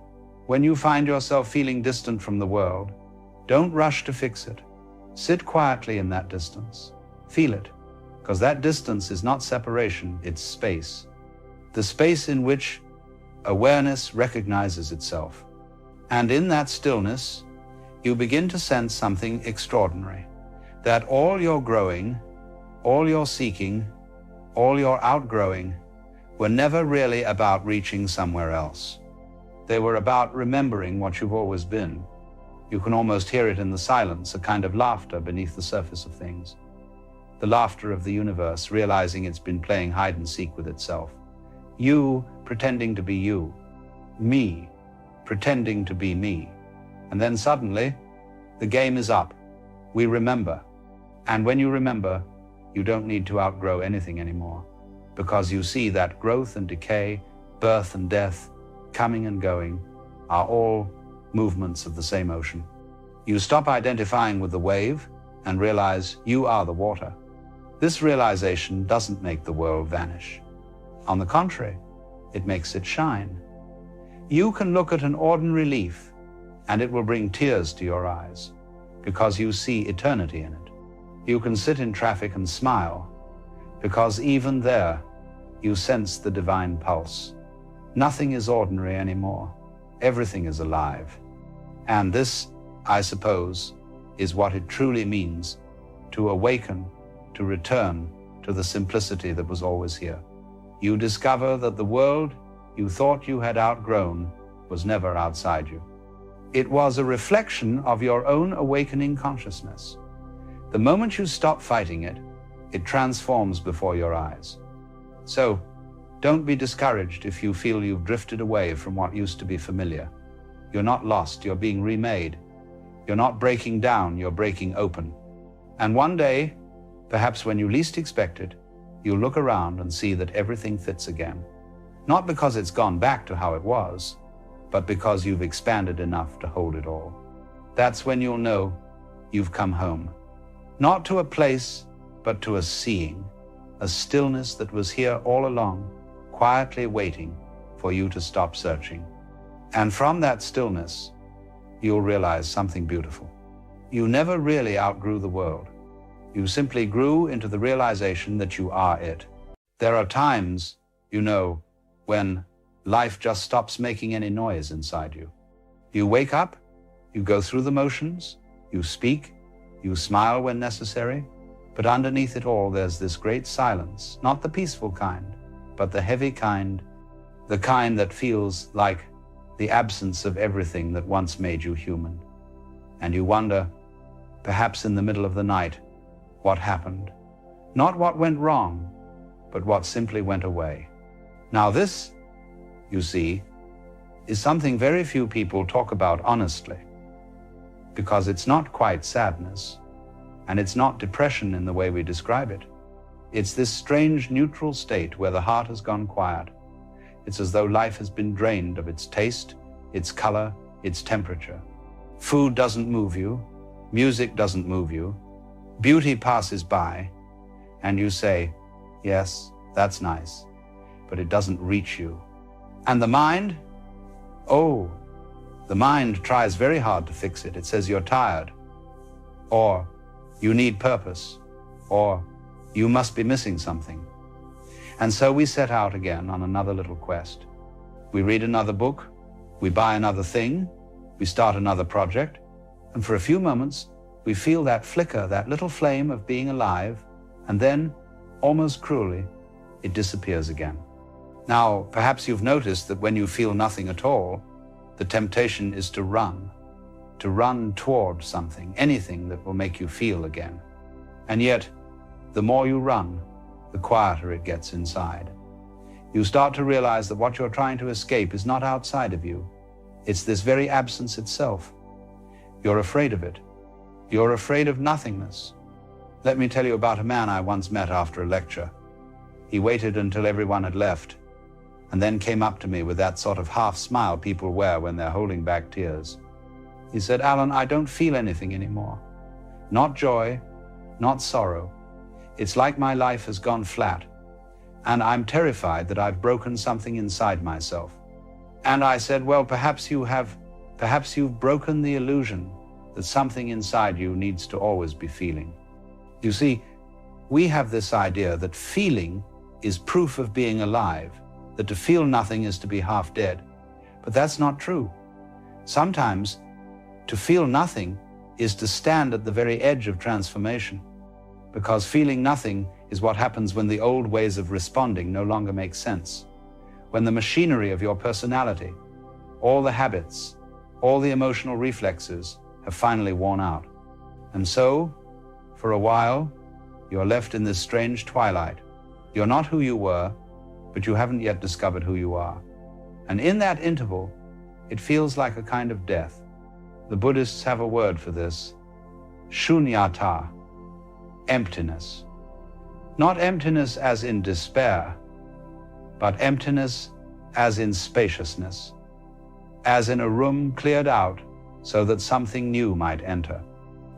when you find yourself feeling distant from the world, don't rush to fix it. Sit quietly in that distance. Feel it, because that distance is not separation, it's space. The space in which awareness recognizes itself. And in that stillness, you begin to sense something extraordinary, that all your growing, all your seeking, all your outgrowing were never really about reaching somewhere else. They were about remembering what you've always been. You can almost hear it in the silence, a kind of laughter beneath the surface of things. The laughter of the universe, realizing it's been playing hide and seek with itself. You pretending to be you. Me pretending to be me. And then suddenly, the game is up. We remember. And when you remember, you don't need to outgrow anything anymore, because you see that growth and decay, birth and death, coming and going, are all movements of the same ocean. You stop identifying with the wave and realize you are the water. This realization doesn't make the world vanish. On the contrary, it makes it shine. You can look at an ordinary leaf and it will bring tears to your eyes because you see eternity in it. You can sit in traffic and smile because even there you sense the divine pulse. Nothing is ordinary anymore. Everything is alive. And this, I suppose, is what it truly means to awaken, to return to the simplicity that was always here. You discover that the world you thought you had outgrown was never outside you. It was a reflection of your own awakening consciousness. The moment you stop fighting it, it transforms before your eyes. So, don't be discouraged if you feel you've drifted away from what used to be familiar. You're not lost, you're being remade. You're not breaking down, you're breaking open. And one day, perhaps when you least expect it, you'll look around and see that everything fits again. Not because it's gone back to how it was, but because you've expanded enough to hold it all. That's when you'll know you've come home. Not to a place, but to a seeing, a stillness that was here all along, quietly waiting for you to stop searching. And from that stillness, you'll realize something beautiful. You never really outgrew the world. You simply grew into the realization that you are it. There are times, you know, when life just stops making any noise inside you. You wake up, you go through the motions, you speak, you smile when necessary, but underneath it all there's this great silence, not the peaceful kind, but the heavy kind, the kind that feels like the absence of everything that once made you human. And you wonder, perhaps in the middle of the night, what happened. Not what went wrong, but what simply went away. Now this, you see, is something very few people talk about honestly, because it's not quite sadness, and it's not depression in the way we describe it. It's this strange neutral state where the heart has gone quiet. It's as though life has been drained of its taste, its color, its temperature. Food doesn't move you, music doesn't move you, beauty passes by, and you say, yes, that's nice, but it doesn't reach you. And the mind? Oh, the mind tries very hard to fix it. It says you're tired, or you need purpose, or you must be missing something. And so we set out again on another little quest. We read another book, we buy another thing, we start another project, and for a few moments, we feel that flicker, that little flame of being alive, and then, almost cruelly, it disappears again. Now, perhaps you've noticed that when you feel nothing at all, the temptation is to run toward something, anything that will make you feel again. And yet, the more you run, the quieter it gets inside. You start to realize that what you're trying to escape is not outside of you. It's this very absence itself. You're afraid of it. You're afraid of nothingness. Let me tell you about a man I once met after a lecture. He waited until everyone had left, and then came up to me with that sort of half smile people wear when they're holding back tears. He said, "Alan, I don't feel anything anymore. Not joy, not sorrow. It's like my life has gone flat, and I'm terrified that I've broken something inside myself." And I said, "Well, perhaps you've broken the illusion that something inside you needs to always be feeling." You see, we have this idea that feeling is proof of being alive, that to feel nothing is to be half dead. But that's not true. Sometimes, to feel nothing is to stand at the very edge of transformation, because feeling nothing is what happens when the old ways of responding no longer make sense, when the machinery of your personality, all the habits, all the emotional reflexes have finally worn out. And so, for a while, you're left in this strange twilight. You're not who you were, but you haven't yet discovered who you are. And in that interval, it feels like a kind of death. The Buddhists have a word for this, shunyata, emptiness. Not emptiness as in despair, but emptiness as in spaciousness, as in a room cleared out so that something new might enter.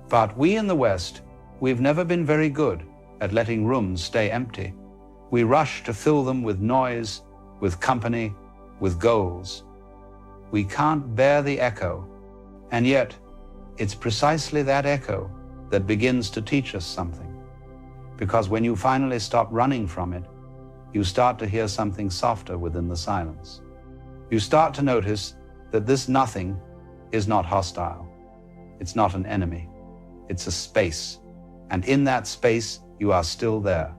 But we in the West, we've never been very good at letting rooms stay empty. We rush to fill them with noise, with company, with goals. We can't bear the echo, and yet it's precisely that echo that begins to teach us something. Because when you finally stop running from it, you start to hear something softer within the silence. You start to notice that this nothing is not hostile. It's not an enemy. It's a space. And in that space, you are still there.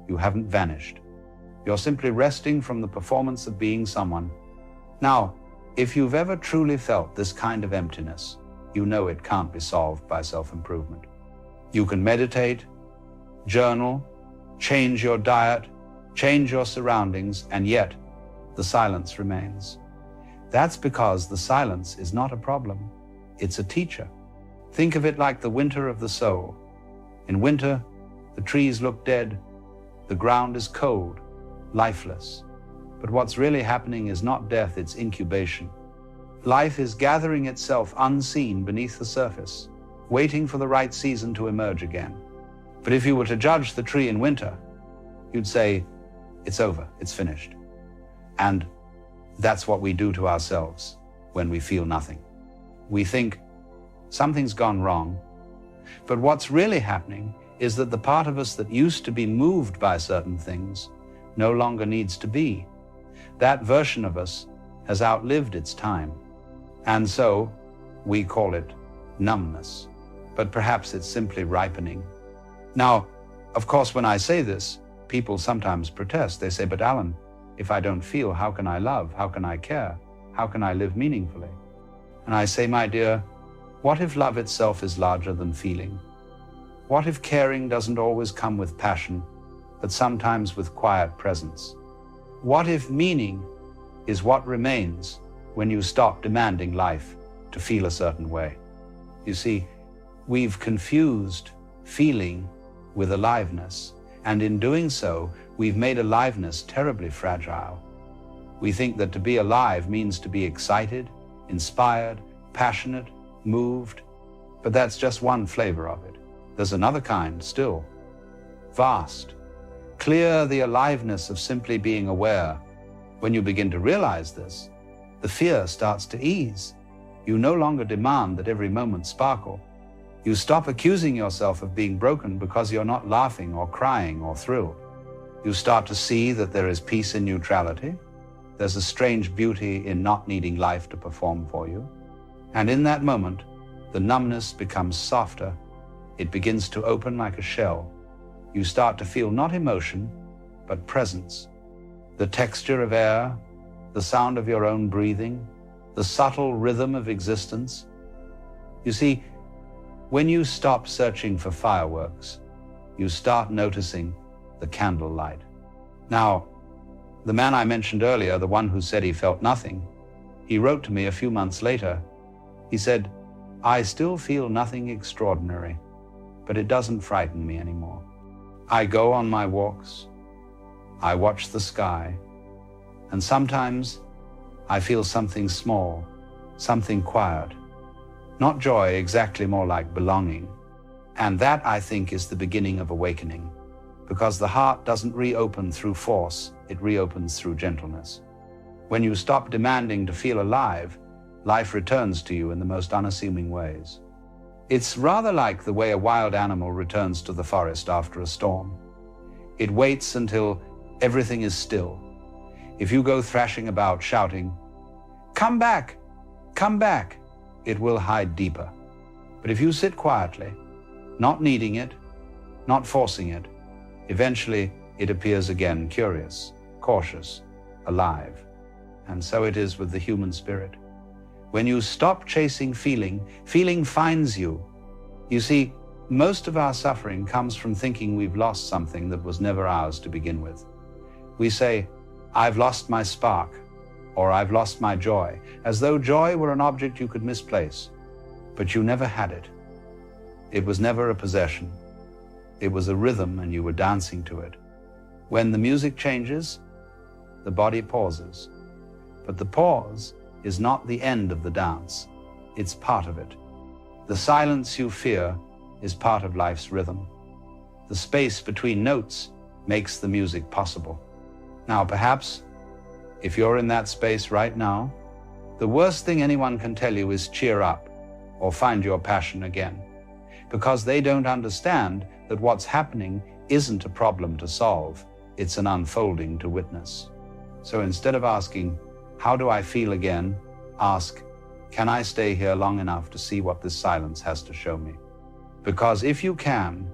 You haven't vanished. You're simply resting from the performance of being someone. Now, if you've ever truly felt this kind of emptiness, you know it can't be solved by self-improvement. You can meditate, journal, change your diet, change your surroundings, and yet the silence remains. That's because the silence is not a problem. It's a teacher. Think of it like the winter of the soul. In winter, the trees look dead, the ground is cold, lifeless. But what's really happening is not death, it's incubation. Life is gathering itself unseen beneath the surface, waiting for the right season to emerge again. But if you were to judge the tree in winter, you'd say, it's over, it's finished. And that's what we do to ourselves when we feel nothing. We think something's gone wrong, but what's really happening is that the part of us that used to be moved by certain things no longer needs to be. That version of us has outlived its time. And so we call it numbness, but perhaps it's simply ripening. Now, of course, when I say this, people sometimes protest. They say, but Alan, if I don't feel, how can I love? How can I care? How can I live meaningfully? And I say, my dear, what if love itself is larger than feeling? What if caring doesn't always come with passion, but sometimes with quiet presence? What if meaning is what remains when you stop demanding life to feel a certain way? You see, we've confused feeling with aliveness, and in doing so, we've made aliveness terribly fragile. We think that to be alive means to be excited, inspired, passionate, moved, but that's just one flavor of it. There's another kind still, vast. Clear the aliveness of simply being aware. When you begin to realize this, the fear starts to ease. You no longer demand that every moment sparkle. You stop accusing yourself of being broken because you're not laughing or crying or thrilled. You start to see that there is peace in neutrality. There's a strange beauty in not needing life to perform for you. And in that moment, the numbness becomes softer. It begins to open like a shell. You start to feel not emotion, but presence. The texture of air, the sound of your own breathing, the subtle rhythm of existence. You see, when you stop searching for fireworks, you start noticing the candlelight. Now, the man I mentioned earlier, the one who said he felt nothing, he wrote to me a few months later. He said, I still feel nothing extraordinary, but it doesn't frighten me anymore. I go on my walks, I watch the sky, and sometimes I feel something small, something quiet. Not joy, exactly, more like belonging. And that, I think, is the beginning of awakening, because the heart doesn't reopen through force, it reopens through gentleness. When you stop demanding to feel alive, life returns to you in the most unassuming ways. It's rather like the way a wild animal returns to the forest after a storm. It waits until everything is still. If you go thrashing about shouting, come back, it will hide deeper. But if you sit quietly, not needing it, not forcing it, eventually it appears again curious, cautious, alive. And so it is with the human spirit. When you stop chasing feeling, feeling finds you. You see, most of our suffering comes from thinking we've lost something that was never ours to begin with. We say, I've lost my spark, or I've lost my joy, as though joy were an object you could misplace. But you never had it. It was never a possession. It was a rhythm and you were dancing to it. When the music changes, the body pauses. But the pause is not the end of the dance. It's part of it. The silence you fear is part of life's rhythm. The space between notes makes the music possible. Now, perhaps, if you're in that space right now, the worst thing anyone can tell you is cheer up or find your passion again, because they don't understand that what's happening isn't a problem to solve, it's an unfolding to witness. So instead of asking, how do I feel again? Ask, can I stay here long enough to see what this silence has to show me? Because if you can,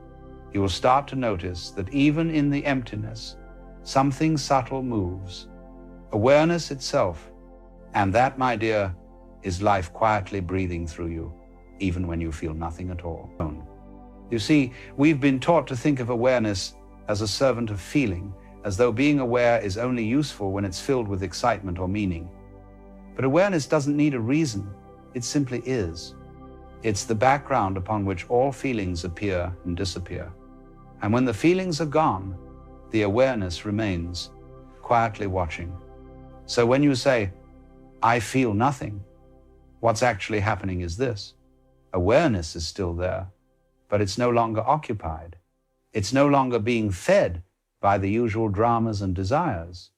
you will start to notice that even in the emptiness, something subtle moves, awareness itself. And that, my dear, is life quietly breathing through you, even when you feel nothing at all. You see, we've been taught to think of awareness as a servant of feeling, as though being aware is only useful when it's filled with excitement or meaning. But awareness doesn't need a reason, it simply is. It's the background upon which all feelings appear and disappear. And when the feelings are gone, the awareness remains, quietly watching. So when you say, I feel nothing, what's actually happening is this. Awareness is still there, but it's no longer occupied. It's no longer being fed by the usual dramas and desires.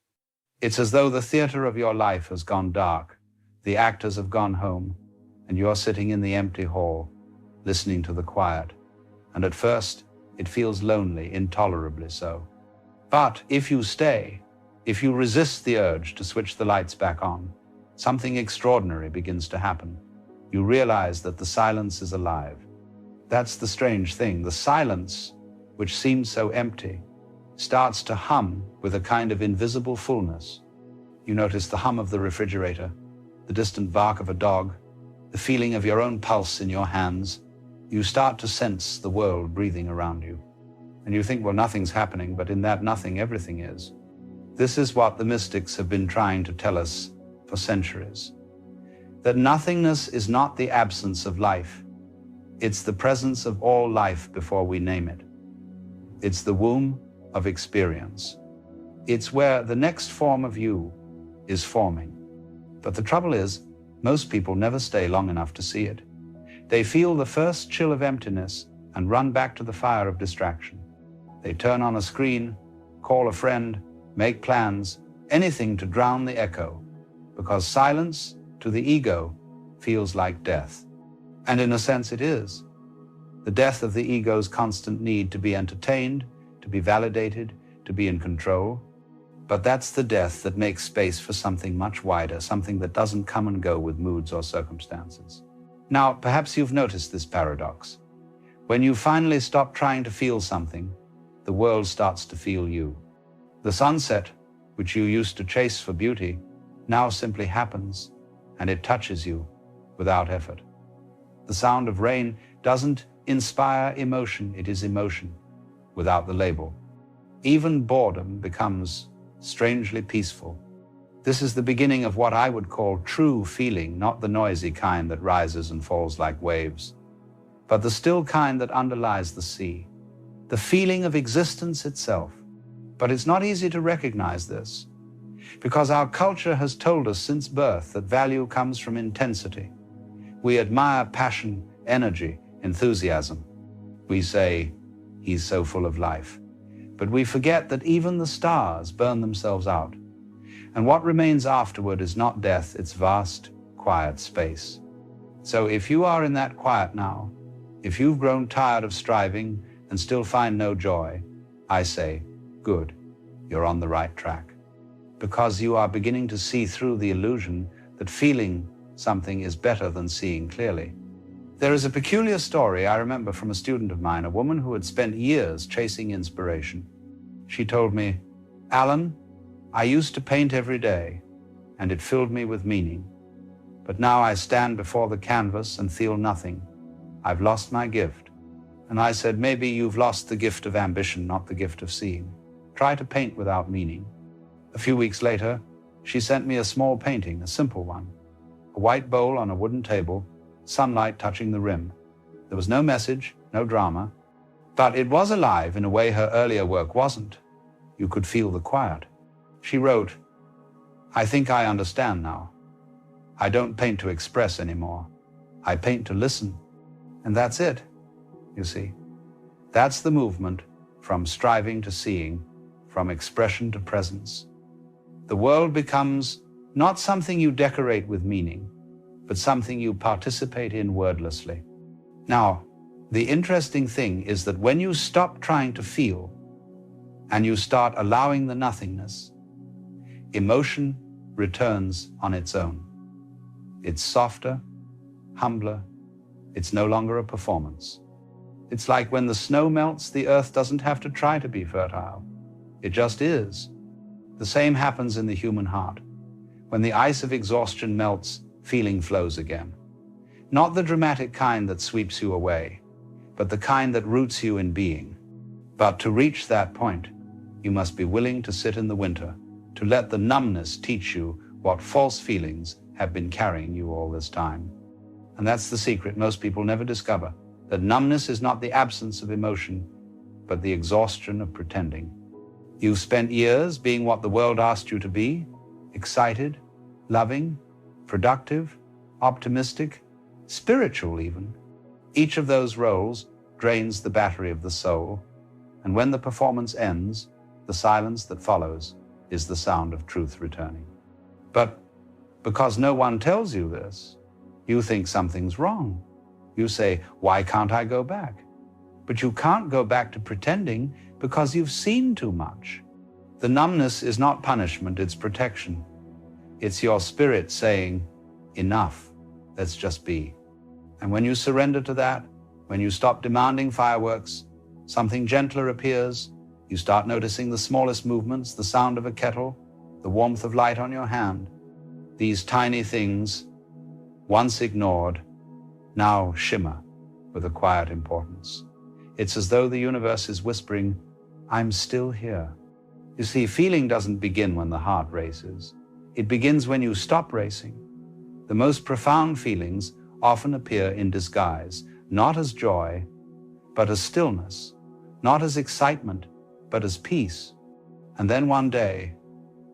It's as though the theater of your life has gone dark, the actors have gone home, and you're sitting in the empty hall, listening to the quiet. And at first, it feels lonely, intolerably so. But if you stay, if you resist the urge to switch the lights back on, something extraordinary begins to happen. You realize that the silence is alive. That's the strange thing. The silence, which seems so empty, starts to hum with a kind of invisible fullness. You notice the hum of the refrigerator, the distant bark of a dog, the feeling of your own pulse in your hands. You start to sense the world breathing around you. And you think, well, nothing's happening, but in that nothing, everything is. This is what the mystics have been trying to tell us for centuries. That nothingness is not the absence of life. It's the presence of all life before we name it. It's the womb of experience. It's where the next form of you is forming. But the trouble is, most people never stay long enough to see it. They feel the first chill of emptiness and run back to the fire of distraction. They turn on a screen, call a friend, make plans, anything to drown the echo, because silence to the ego feels like death. And in a sense it is. The death of the ego's constant need to be entertained, to be validated, to be in control. But that's the death that makes space for something much wider, something that doesn't come and go with moods or circumstances. Now, perhaps you've noticed this paradox. When you finally stop trying to feel something, the world starts to feel you. The sunset, which you used to chase for beauty, now simply happens, and it touches you without effort. The sound of rain doesn't inspire emotion, it is emotion, without the label. Even boredom becomes strangely peaceful. This is the beginning of what I would call true feeling, not the noisy kind that rises and falls like waves, but the still kind that underlies the sea, the feeling of existence itself. But it's not easy to recognize this, because our culture has told us since birth that value comes from intensity. We admire passion, energy, enthusiasm. We say, he's so full of life. But we forget that even the stars burn themselves out. And what remains afterward is not death, it's vast, quiet space. So if you are in that quiet now, if you've grown tired of striving and still find no joy, I say, good, you're on the right track. Because you are beginning to see through the illusion that feeling something is better than seeing clearly. There is a peculiar story I remember from a student of mine, a woman who had spent years chasing inspiration. She told me, Alan, I used to paint every day, and it filled me with meaning. But now I stand before the canvas and feel nothing. I've lost my gift. And I said, maybe you've lost the gift of ambition, not the gift of seeing. Try to paint without meaning. A few weeks later, she sent me a small painting, a simple one. A white bowl on a wooden table, sunlight touching the rim. There was no message, no drama, but it was alive in a way her earlier work wasn't. You could feel the quiet. She wrote, I think I understand now. I don't paint to express anymore. I paint to listen. And that's it, you see. That's the movement from striving to seeing, from expression to presence. The world becomes not something you decorate with meaning, but something you participate in wordlessly. Now, the interesting thing is that when you stop trying to feel and you start allowing the nothingness, emotion returns on its own. It's softer, humbler. It's no longer a performance. It's like when the snow melts, the earth doesn't have to try to be fertile. It just is. The same happens in the human heart. When the ice of exhaustion melts, feeling flows again. Not the dramatic kind that sweeps you away, but the kind that roots you in being. But to reach that point, you must be willing to sit in the winter, to let the numbness teach you what false feelings have been carrying you all this time. And that's the secret most people never discover, that numbness is not the absence of emotion, but the exhaustion of pretending. You've spent years being what the world asked you to be, excited, loving, productive, optimistic, spiritual even. Each of those roles drains the battery of the soul, and when the performance ends, the silence that follows is the sound of truth returning. But because no one tells you this, you think something's wrong. You say, why can't I go back? But you can't go back to pretending because you've seen too much. The numbness is not punishment, it's protection. It's your spirit saying, enough, let's just be. And when you surrender to that, when you stop demanding fireworks, something gentler appears. You start noticing the smallest movements, the sound of a kettle, the warmth of light on your hand. These tiny things, once ignored, now shimmer with a quiet importance. It's as though the universe is whispering, I'm still here. You see, feeling doesn't begin when the heart races. It begins when you stop racing. The most profound feelings often appear in disguise, not as joy, but as stillness, not as excitement, but as peace. And then one day,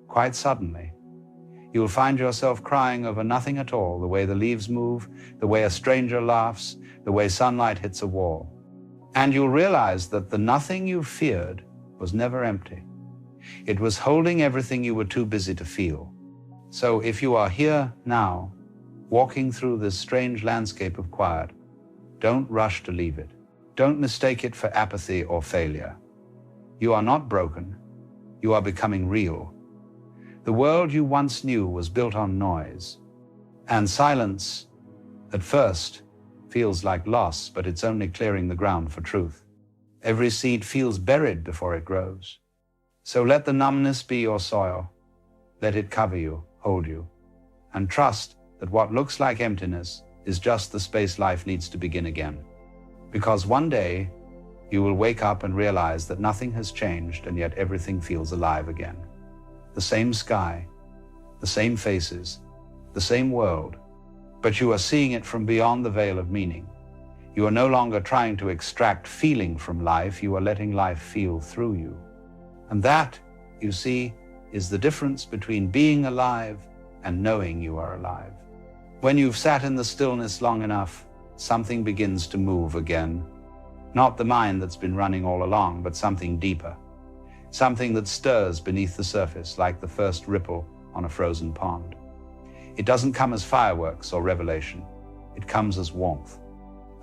quite suddenly, you'll find yourself crying over nothing at all, the way the leaves move, the way a stranger laughs, the way sunlight hits a wall. And you'll realize that the nothing you feared was never empty. It was holding everything you were too busy to feel. So if you are here now, walking through this strange landscape of quiet, don't rush to leave it. Don't mistake it for apathy or failure. You are not broken. You are becoming real. The world you once knew was built on noise. And silence, at first, feels like loss, but it's only clearing the ground for truth. Every seed feels buried before it grows. So let the numbness be your soil. Let it cover you, hold you, and trust that what looks like emptiness is just the space life needs to begin again. Because one day, you will wake up and realize that nothing has changed and yet everything feels alive again. The same sky, the same faces, the same world, but you are seeing it from beyond the veil of meaning. You are no longer trying to extract feeling from life, you are letting life feel through you. And that, you see, is the difference between being alive and knowing you are alive. When you've sat in the stillness long enough, something begins to move again. Not the mind that's been running all along, but something deeper. Something that stirs beneath the surface like the first ripple on a frozen pond. It doesn't come as fireworks or revelation. It comes as warmth.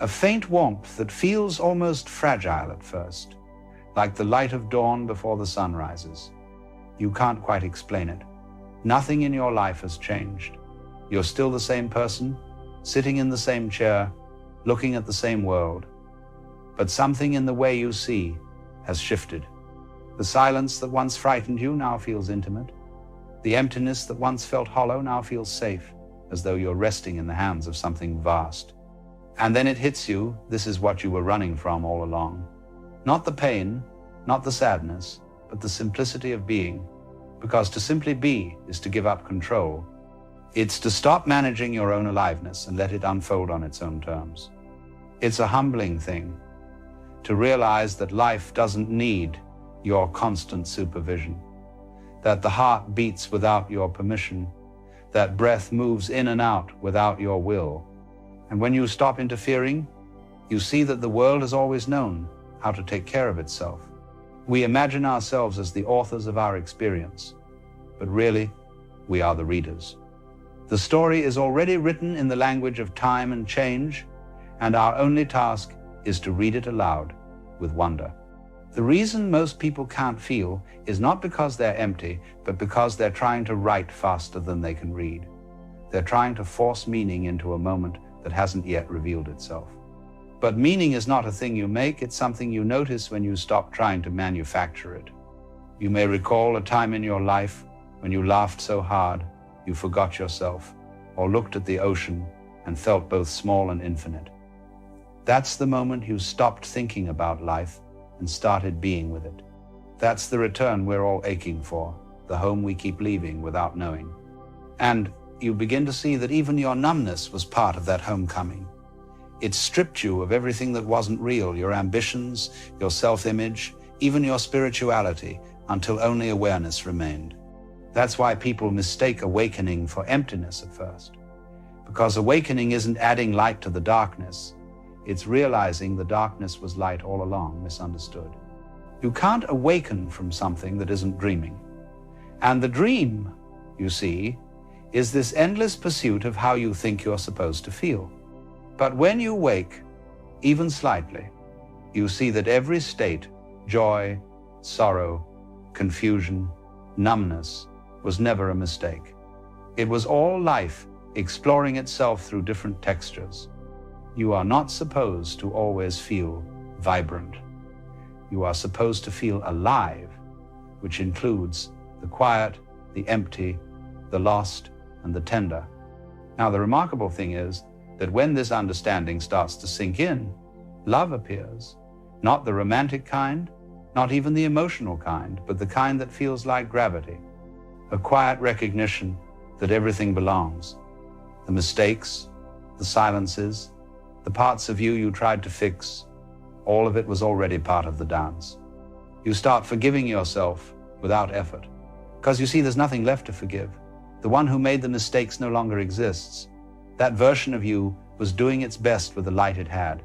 A faint warmth that feels almost fragile at first, like the light of dawn before the sun rises. You can't quite explain it. Nothing in your life has changed. You're still the same person, sitting in the same chair, looking at the same world. But something in the way you see has shifted. The silence that once frightened you now feels intimate. The emptiness that once felt hollow now feels safe, as though you're resting in the hands of something vast. And then it hits you, this is what you were running from all along. Not the pain, not the sadness, but the simplicity of being. Because to simply be is to give up control. It's to stop managing your own aliveness and let it unfold on its own terms. It's a humbling thing to realize that life doesn't need your constant supervision, that the heart beats without your permission, that breath moves in and out without your will. And when you stop interfering, you see that the world has always known how to take care of itself. We imagine ourselves as the authors of our experience, but really, we are the readers. The story is already written in the language of time and change, and our only task is to read it aloud with wonder. The reason most people can't feel is not because they're empty, but because they're trying to write faster than they can read. They're trying to force meaning into a moment that hasn't yet revealed itself. But meaning is not a thing you make, it's something you notice when you stop trying to manufacture it. You may recall a time in your life when you laughed so hard you forgot yourself, or looked at the ocean and felt both small and infinite. That's the moment you stopped thinking about life and started being with it. That's the return we're all aching for, the home we keep leaving without knowing. And you begin to see that even your numbness was part of that homecoming. It stripped you of everything that wasn't real, your ambitions, your self-image, even your spirituality, until only awareness remained. That's why people mistake awakening for emptiness at first. Because awakening isn't adding light to the darkness, it's realizing the darkness was light all along, misunderstood. You can't awaken from something that isn't dreaming. And the dream, you see, is this endless pursuit of how you think you're supposed to feel. But when you wake, even slightly, you see that every state, joy, sorrow, confusion, numbness, was never a mistake. It was all life exploring itself through different textures. You are not supposed to always feel vibrant. You are supposed to feel alive, which includes the quiet, the empty, the lost, and the tender. Now, the remarkable thing is that when this understanding starts to sink in, love appears. Not the romantic kind, not even the emotional kind, but the kind that feels like gravity. A quiet recognition that everything belongs. The mistakes, the silences, the parts of you tried to fix, all of it was already part of the dance. You start forgiving yourself without effort, because you see there's nothing left to forgive. The one who made the mistakes no longer exists. That version of you was doing its best with the light it had.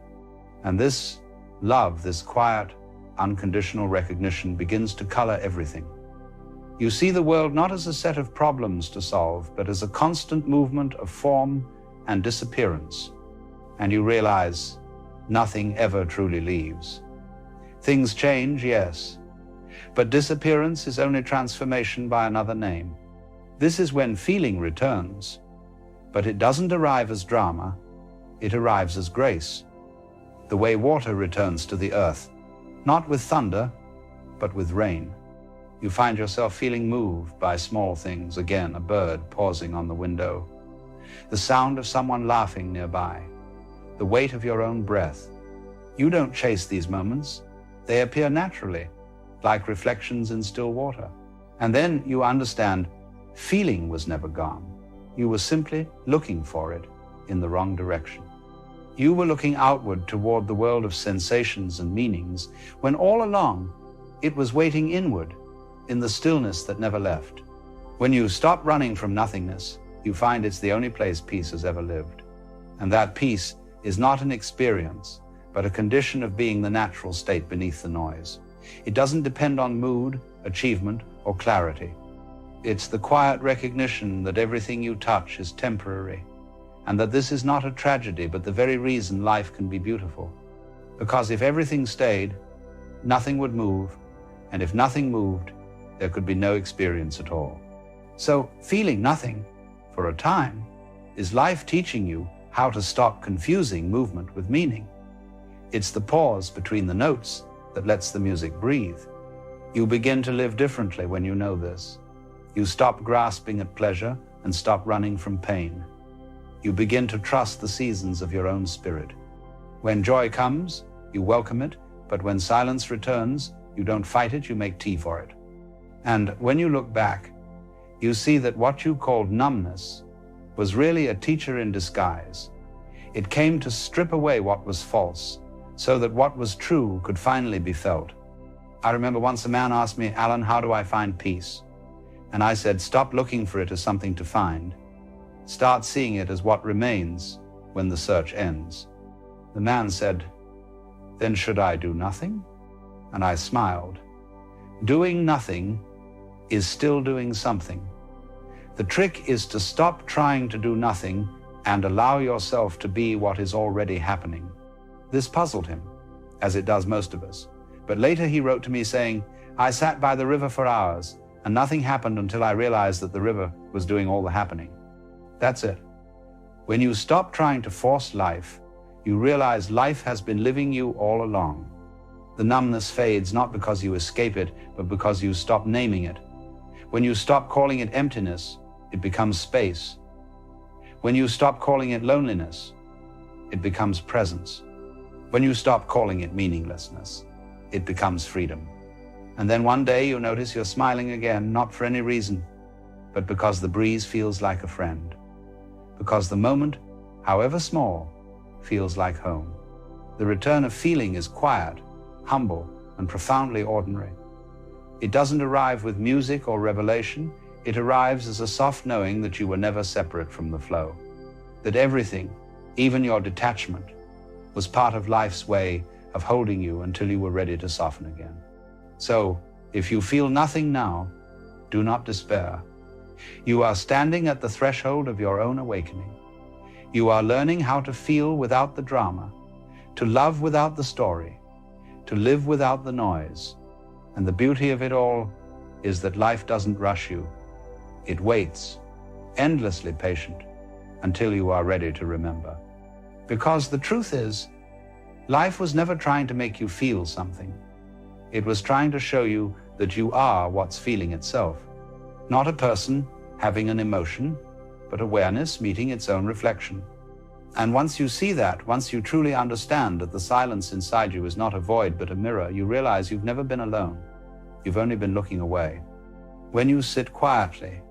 And this love, this quiet, unconditional recognition begins to color everything. You see the world not as a set of problems to solve, but as a constant movement of form and disappearance. And you realize nothing ever truly leaves. Things change, yes, but disappearance is only transformation by another name. This is when feeling returns, but it doesn't arrive as drama, it arrives as grace. The way water returns to the earth, not with thunder, but with rain. You find yourself feeling moved by small things, again, a bird pausing on the window, the sound of someone laughing nearby, the weight of your own breath. You don't chase these moments. They appear naturally, like reflections in still water. And then you understand feeling was never gone. You were simply looking for it in the wrong direction. You were looking outward toward the world of sensations and meanings, when all along it was waiting inward in the stillness that never left. When you stop running from nothingness, you find it's the only place peace has ever lived. And that peace is not an experience, but a condition of being the natural state beneath the noise. It doesn't depend on mood, achievement, or clarity. It's the quiet recognition that everything you touch is temporary, and that this is not a tragedy, but the very reason life can be beautiful. Because if everything stayed, nothing would move, and if nothing moved, there could be no experience at all. So feeling nothing for a time is life teaching you how to stop confusing movement with meaning. It's the pause between the notes that lets the music breathe. You begin to live differently when you know this. You stop grasping at pleasure and stop running from pain. You begin to trust the seasons of your own spirit. When joy comes, you welcome it, but when silence returns, you don't fight it, you make tea for it. And when you look back, you see that what you called numbness was really a teacher in disguise. It came to strip away what was false, so that what was true could finally be felt. I remember once a man asked me, "Alan, how do I find peace?" And I said, stop looking for it as something to find. Start seeing it as what remains when the search ends. The man said, "Then should I do nothing?" And I smiled. Doing nothing is still doing something. The trick is to stop trying to do nothing and allow yourself to be what is already happening. This puzzled him, as it does most of us. But later he wrote to me saying, "I sat by the river for hours, and nothing happened until I realized that the river was doing all the happening." That's it. When you stop trying to force life, you realize life has been living you all along. The numbness fades not because you escape it, but because you stop naming it. When you stop calling it emptiness, it becomes space. When you stop calling it loneliness, it becomes presence. When you stop calling it meaninglessness, it becomes freedom. And then one day you'll notice you're smiling again, not for any reason, but because the breeze feels like a friend. Because the moment, however small, feels like home. The return of feeling is quiet, humble, and profoundly ordinary. It doesn't arrive with music or revelation. It arrives as a soft knowing that you were never separate from the flow. That everything, even your detachment, was part of life's way of holding you until you were ready to soften again. So, if you feel nothing now, do not despair. You are standing at the threshold of your own awakening. You are learning how to feel without the drama, to love without the story, to live without the noise. And the beauty of it all is that life doesn't rush you. It waits, endlessly patient, until you are ready to remember. Because the truth is, life was never trying to make you feel something. It was trying to show you that you are what's feeling itself. Not a person having an emotion, but awareness meeting its own reflection. And once you see that, once you truly understand that the silence inside you is not a void but a mirror, you realize you've never been alone. You've only been looking away. When you sit quietly,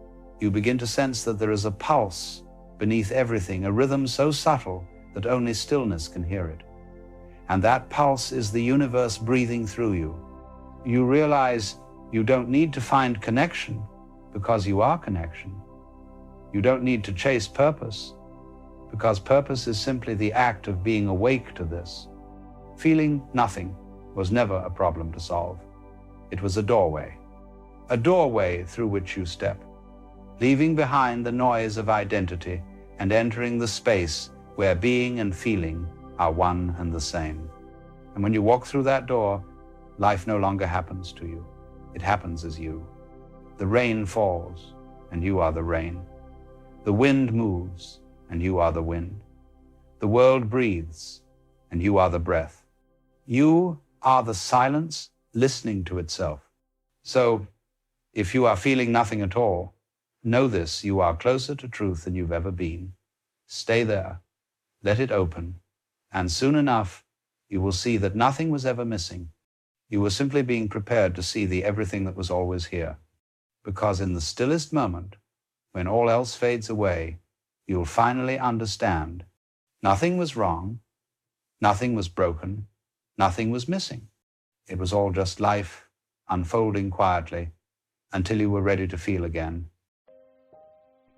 you begin to sense that there is a pulse beneath everything, a rhythm so subtle that only stillness can hear it. And that pulse is the universe breathing through you. You realize you don't need to find connection because you are connection. You don't need to chase purpose because purpose is simply the act of being awake to this. Feeling nothing was never a problem to solve. It was a doorway through which you step, leaving behind the noise of identity and entering the space where being and feeling are one and the same. And when you walk through that door, life no longer happens to you. It happens as you. The rain falls, and you are the rain. The wind moves, and you are the wind. The world breathes, and you are the breath. You are the silence listening to itself. So, if you are feeling nothing at all, know this: you are closer to truth than you've ever been. Stay there, let it open, and soon enough, you will see that nothing was ever missing. You were simply being prepared to see the everything that was always here. Because in the stillest moment, when all else fades away, you'll finally understand nothing was wrong, nothing was broken, nothing was missing. It was all just life unfolding quietly until you were ready to feel again.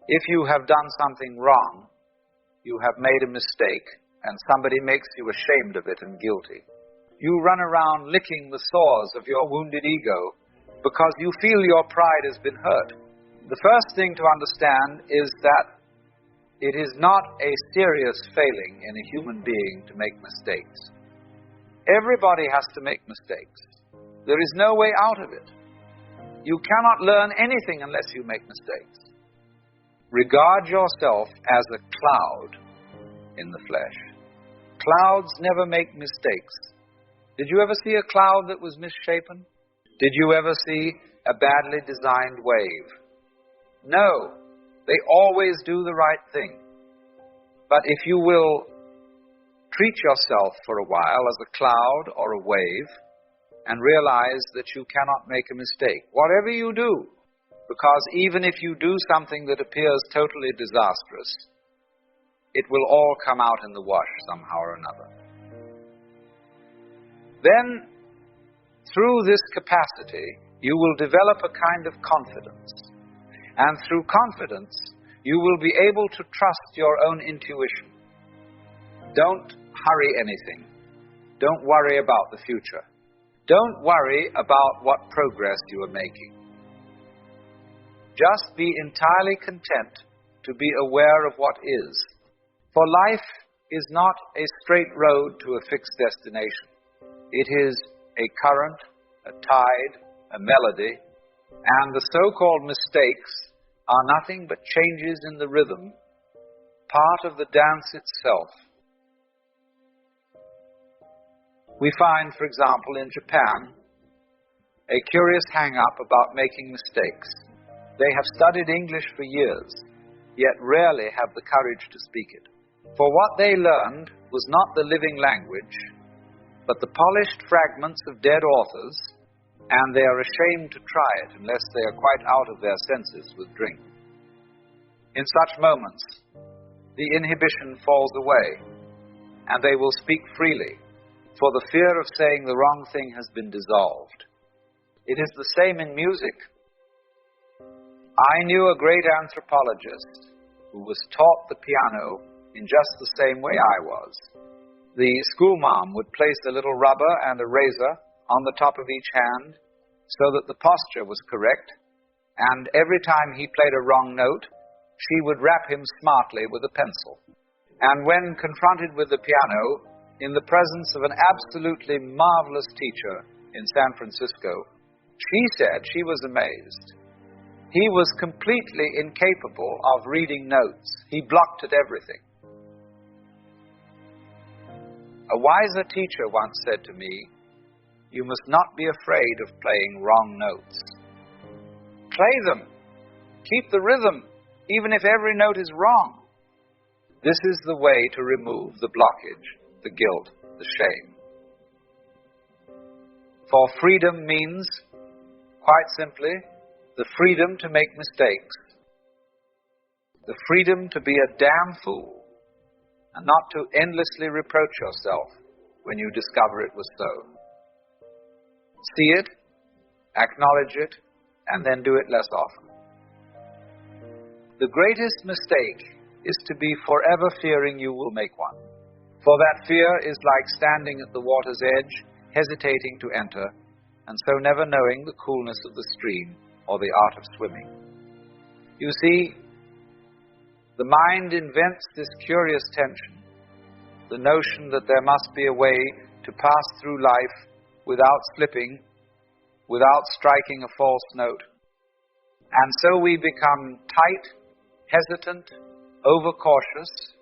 If you have done something wrong, you have made a mistake, and somebody makes you ashamed of it and guilty, you run around licking the sores of your wounded ego because you feel your pride has been hurt. The first thing to understand is that it is not a serious failing in a human being to make mistakes. Everybody has to make mistakes. There is no way out of it. You cannot learn anything unless you make mistakes. Regard yourself as a cloud in the flesh. Clouds never make mistakes. Did you ever see a cloud that was misshapen? Did you ever see a badly designed wave? No, they always do the right thing. But if you will treat yourself for a while as a cloud or a wave and realize that you cannot make a mistake, whatever you do, because even if you do something that appears totally disastrous, it will all come out in the wash somehow or another. Then, through this capacity, you will develop a kind of confidence. And through confidence, you will be able to trust your own intuition. Don't hurry anything. Don't worry about the future. Don't worry about what progress you are making. Just be entirely content to be aware of what is. For life is not a straight road to a fixed destination. It is a current, a tide, a melody, and the so-called mistakes are nothing but changes in the rhythm part of the dance itself. We find, for example, in Japan, a curious hang-up about making mistakes. They have studied English for years, yet rarely have the courage to speak it. For what they learned was not the living language, but the polished fragments of dead authors, and they are ashamed to try it unless they are quite out of their senses with drink. In such moments, the inhibition falls away, and they will speak freely, for the fear of saying the wrong thing has been dissolved. It is the same in music. I knew a great anthropologist who was taught the piano in just the same way I was. The schoolmarm would place a little rubber and a razor on the top of each hand so that the posture was correct, and every time he played a wrong note, she would rap him smartly with a pencil. And when confronted with the piano, in the presence of an absolutely marvelous teacher in San Francisco, she said she was amazed. He was completely incapable of reading notes. He blocked at everything. A wiser teacher once said to me, "You must not be afraid of playing wrong notes. Play them. Keep the rhythm, even if every note is wrong." This is the way to remove the blockage, the guilt, the shame. For freedom means, quite simply, the freedom to make mistakes, the freedom to be a damn fool, and not to endlessly reproach yourself when you discover it was so. See it, acknowledge it, and then do it less often. The greatest mistake is to be forever fearing you will make one. For that fear is like standing at the water's edge, hesitating to enter, and so never knowing the coolness of the stream or the art of swimming. You see, the mind invents this curious tension, the notion that there must be a way to pass through life without slipping, without striking a false note. And so we become tight, hesitant, overcautious.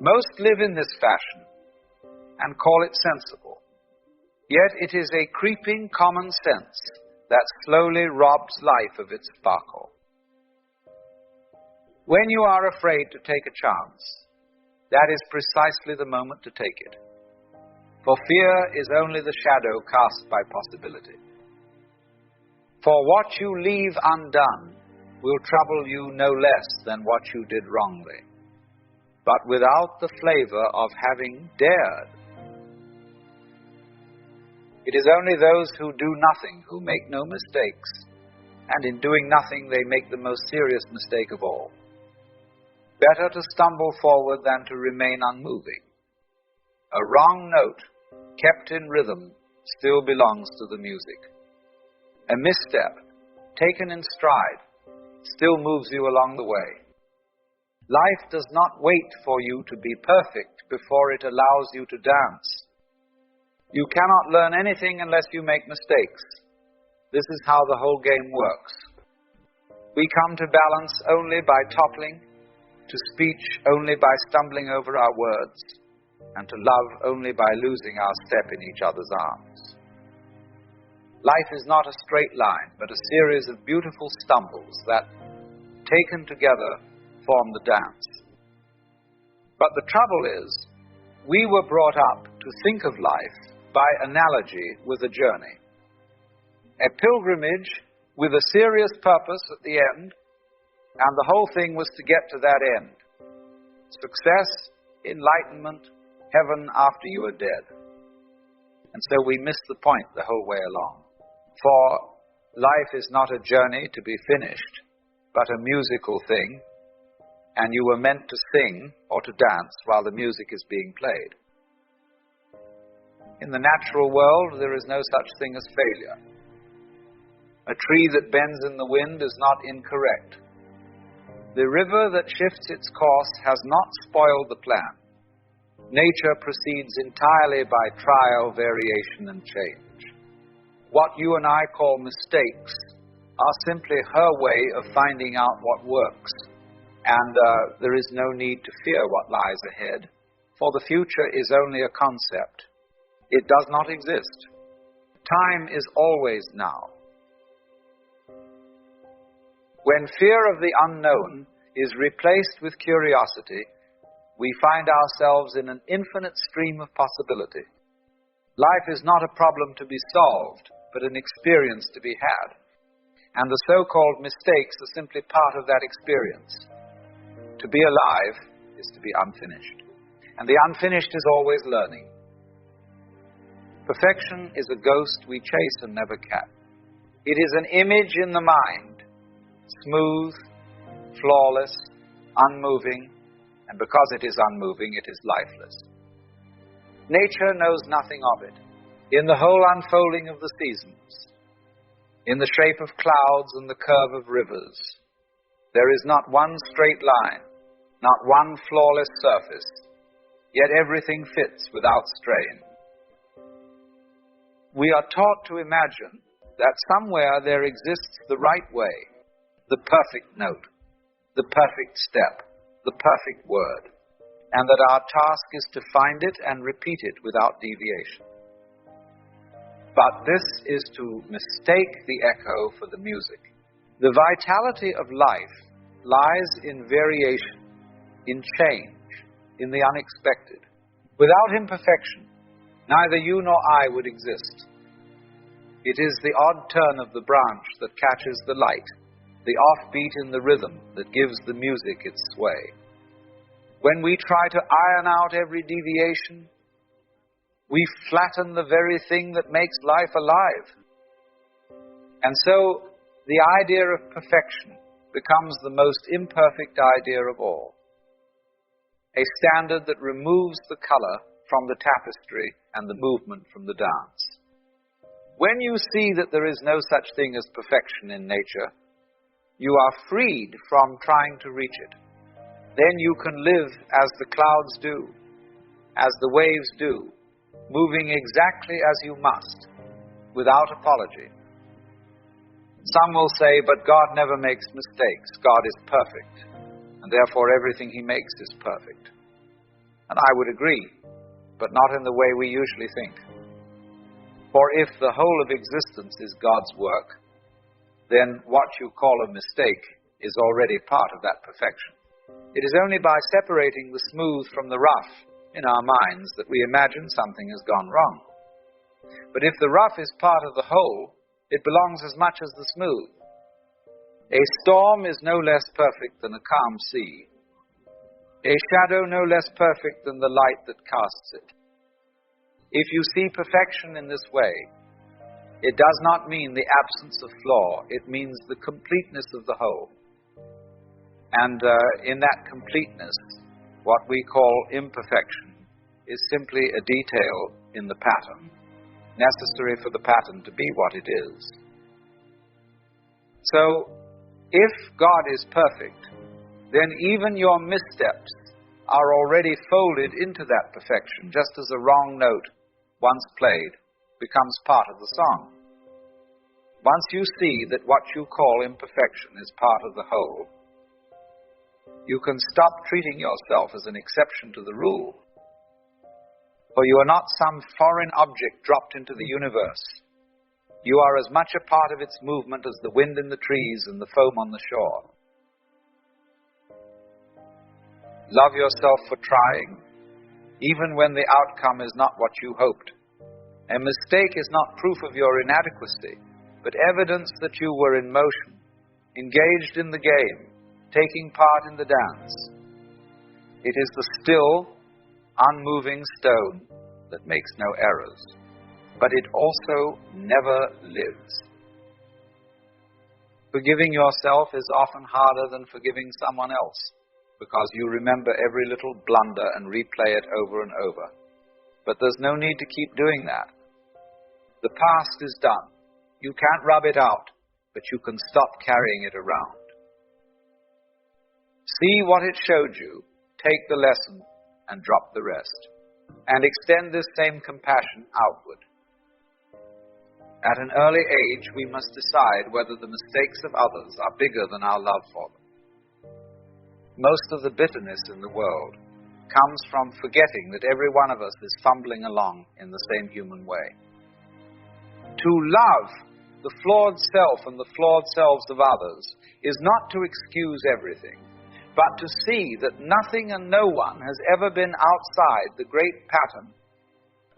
Most live in this fashion and call it sensible. Yet it is a creeping common sense that slowly robs life of its sparkle. When you are afraid to take a chance, that is precisely the moment to take it. For fear is only the shadow cast by possibility. For what you leave undone will trouble you no less than what you did wrongly, but without the flavor of having dared. It is only those who do nothing who make no mistakes, and in doing nothing they make the most serious mistake of all. Better to stumble forward than to remain unmoving. A wrong note, kept in rhythm, still belongs to the music. A misstep, taken in stride, still moves you along the way. Life does not wait for you to be perfect before it allows you to dance. You cannot learn anything unless you make mistakes. This is how the whole game works. We come to balance only by toppling, to speech only by stumbling over our words, and to love only by losing our step in each other's arms. Life is not a straight line, but a series of beautiful stumbles that, taken together, form the dance. But the trouble is, we were brought up to think of life by analogy with a journey. A pilgrimage with a serious purpose at the end, and the whole thing was to get to that end. Success, enlightenment, heaven after you are dead. And so we miss the point the whole way along. For life is not a journey to be finished, but a musical thing, and you were meant to sing or to dance while the music is being played. In the natural world, there is no such thing as failure. A tree that bends in the wind is not incorrect. The river that shifts its course has not spoiled the plan. Nature proceeds entirely by trial, variation, and change. What you and I call mistakes are simply her way of finding out what works And there is no need to fear what lies ahead, for the future is only a concept. It does not exist. Time is always now. When fear of the unknown is replaced with curiosity, we find ourselves in an infinite stream of possibility. Life is not a problem to be solved, but an experience to be had. And the so-called mistakes are simply part of that experience. To be alive is to be unfinished. And the unfinished is always learning. Perfection is a ghost we chase and never catch. It is an image in the mind, smooth, flawless, unmoving, and because it is unmoving, it is lifeless. Nature knows nothing of it. In the whole unfolding of the seasons, in the shape of clouds and the curve of rivers, there is not one straight line, not one flawless surface, yet everything fits without strain. We are taught to imagine that somewhere there exists the right way, the perfect note, the perfect step, the perfect word, and that our task is to find it and repeat it without deviation. But this is to mistake the echo for the music. The vitality of life lies in variation, in change, in the unexpected. Without imperfection, neither you nor I would exist. It is the odd turn of the branch that catches the light, the offbeat in the rhythm that gives the music its sway. When we try to iron out every deviation, we flatten the very thing that makes life alive. And so the idea of perfection becomes the most imperfect idea of all. A standard that removes the color from the tapestry and the movement from the dance. When you see that there is no such thing as perfection in nature, you are freed from trying to reach it. Then you can live as the clouds do, as the waves do, moving exactly as you must, without apology. Some will say, but God never makes mistakes. God is perfect, and therefore everything He makes is perfect. And I would agree, but not in the way we usually think. For if the whole of existence is God's work, then what you call a mistake is already part of that perfection. It is only by separating the smooth from the rough in our minds that we imagine something has gone wrong. But if the rough is part of the whole, it belongs as much as the smooth. A storm is no less perfect than a calm sea. A shadow no less perfect than the light that casts it. If you see perfection in this way, it does not mean the absence of flaw. It means the completeness of the whole. And in that completeness, what we call imperfection is simply a detail in the pattern, necessary for the pattern to be what it is. So, if God is perfect, then even your missteps are already folded into that perfection, just as a wrong note, once played, becomes part of the song. Once you see that what you call imperfection is part of the whole, you can stop treating yourself as an exception to the rule. For you are not some foreign object dropped into the universe. You are as much a part of its movement as the wind in the trees and the foam on the shore. Love yourself for trying, even when the outcome is not what you hoped. A mistake is not proof of your inadequacy, but evidence that you were in motion, engaged in the game, taking part in the dance. It is the still, unmoving stone that makes no errors, but it also never lives. Forgiving yourself is often harder than forgiving someone else, because you remember every little blunder and replay it over and over. But there's no need to keep doing that. The past is done. You can't rub it out, but you can stop carrying it around. See what it showed you, take the lesson, and drop the rest. And extend this same compassion outward. At an early age, we must decide whether the mistakes of others are bigger than our love for them. Most of the bitterness in the world comes from forgetting that every one of us is fumbling along in the same human way. To love the flawed self and the flawed selves of others is not to excuse everything, but to see that nothing and no one has ever been outside the great pattern.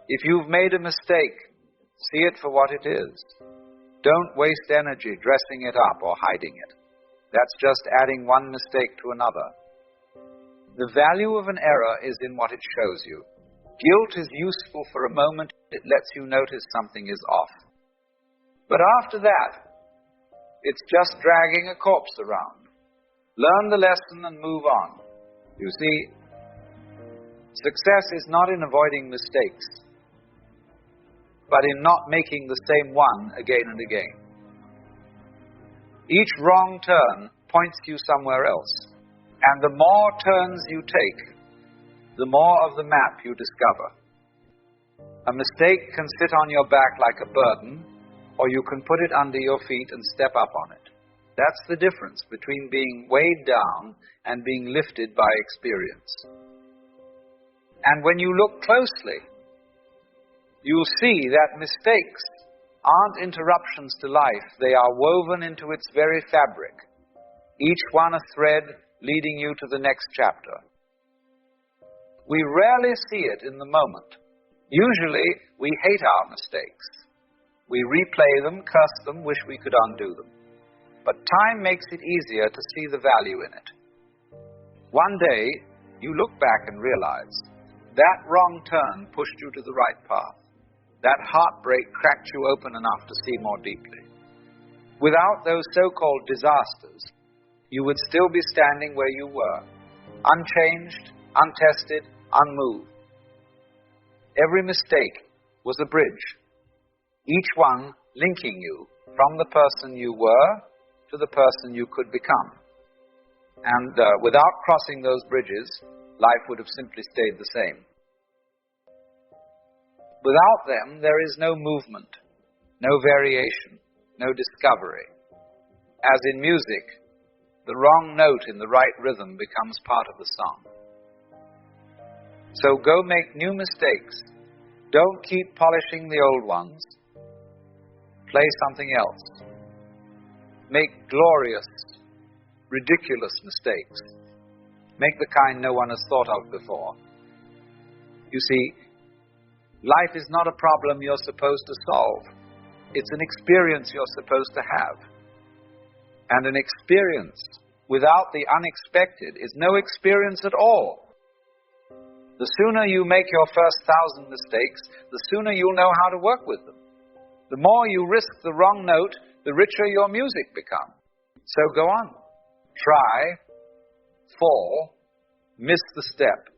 If you've made a mistake, see it for what it is. Don't waste energy dressing it up or hiding it. That's just adding one mistake to another. The value of an error is in what it shows you. Guilt is useful for a moment. It lets you notice something is off. But after that, it's just dragging a corpse around. Learn the lesson and move on. You see, success is not in avoiding mistakes, but in not making the same one again and again. Each wrong turn points you somewhere else, and the more turns you take, the more of the map you discover. A mistake can sit on your back like a burden, or you can put it under your feet and step up on it. That's the difference between being weighed down and being lifted by experience. And when you look closely, you'll see that mistakes aren't interruptions to life. They are woven into its very fabric, each one a thread leading you to the next chapter. We rarely see it in the moment. Usually, we hate our mistakes. We replay them, curse them, wish we could undo them. But time makes it easier to see the value in it. One day, you look back and realize that wrong turn pushed you to the right path. That heartbreak cracked you open enough to see more deeply. Without those so-called disasters, you would still be standing where you were, unchanged, untested, unmoved. Every mistake was a bridge, each one linking you from the person you were to the person you could become. And without crossing those bridges, life would have simply stayed the same. Without them, there is no movement, no variation, no discovery. As in music, the wrong note in the right rhythm becomes part of the song. So go make new mistakes. Don't keep polishing the old ones. Play something else. Make glorious, ridiculous mistakes. Make the kind no one has thought of before. You see, life is not a problem you're supposed to solve. It's an experience you're supposed to have. And an experience without the unexpected is no experience at all. The sooner you make your first 1,000 mistakes, the sooner you'll know how to work with them. The more you risk the wrong note, the richer your music becomes. So go on. Try, fall, miss the step,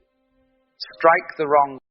strike the wrong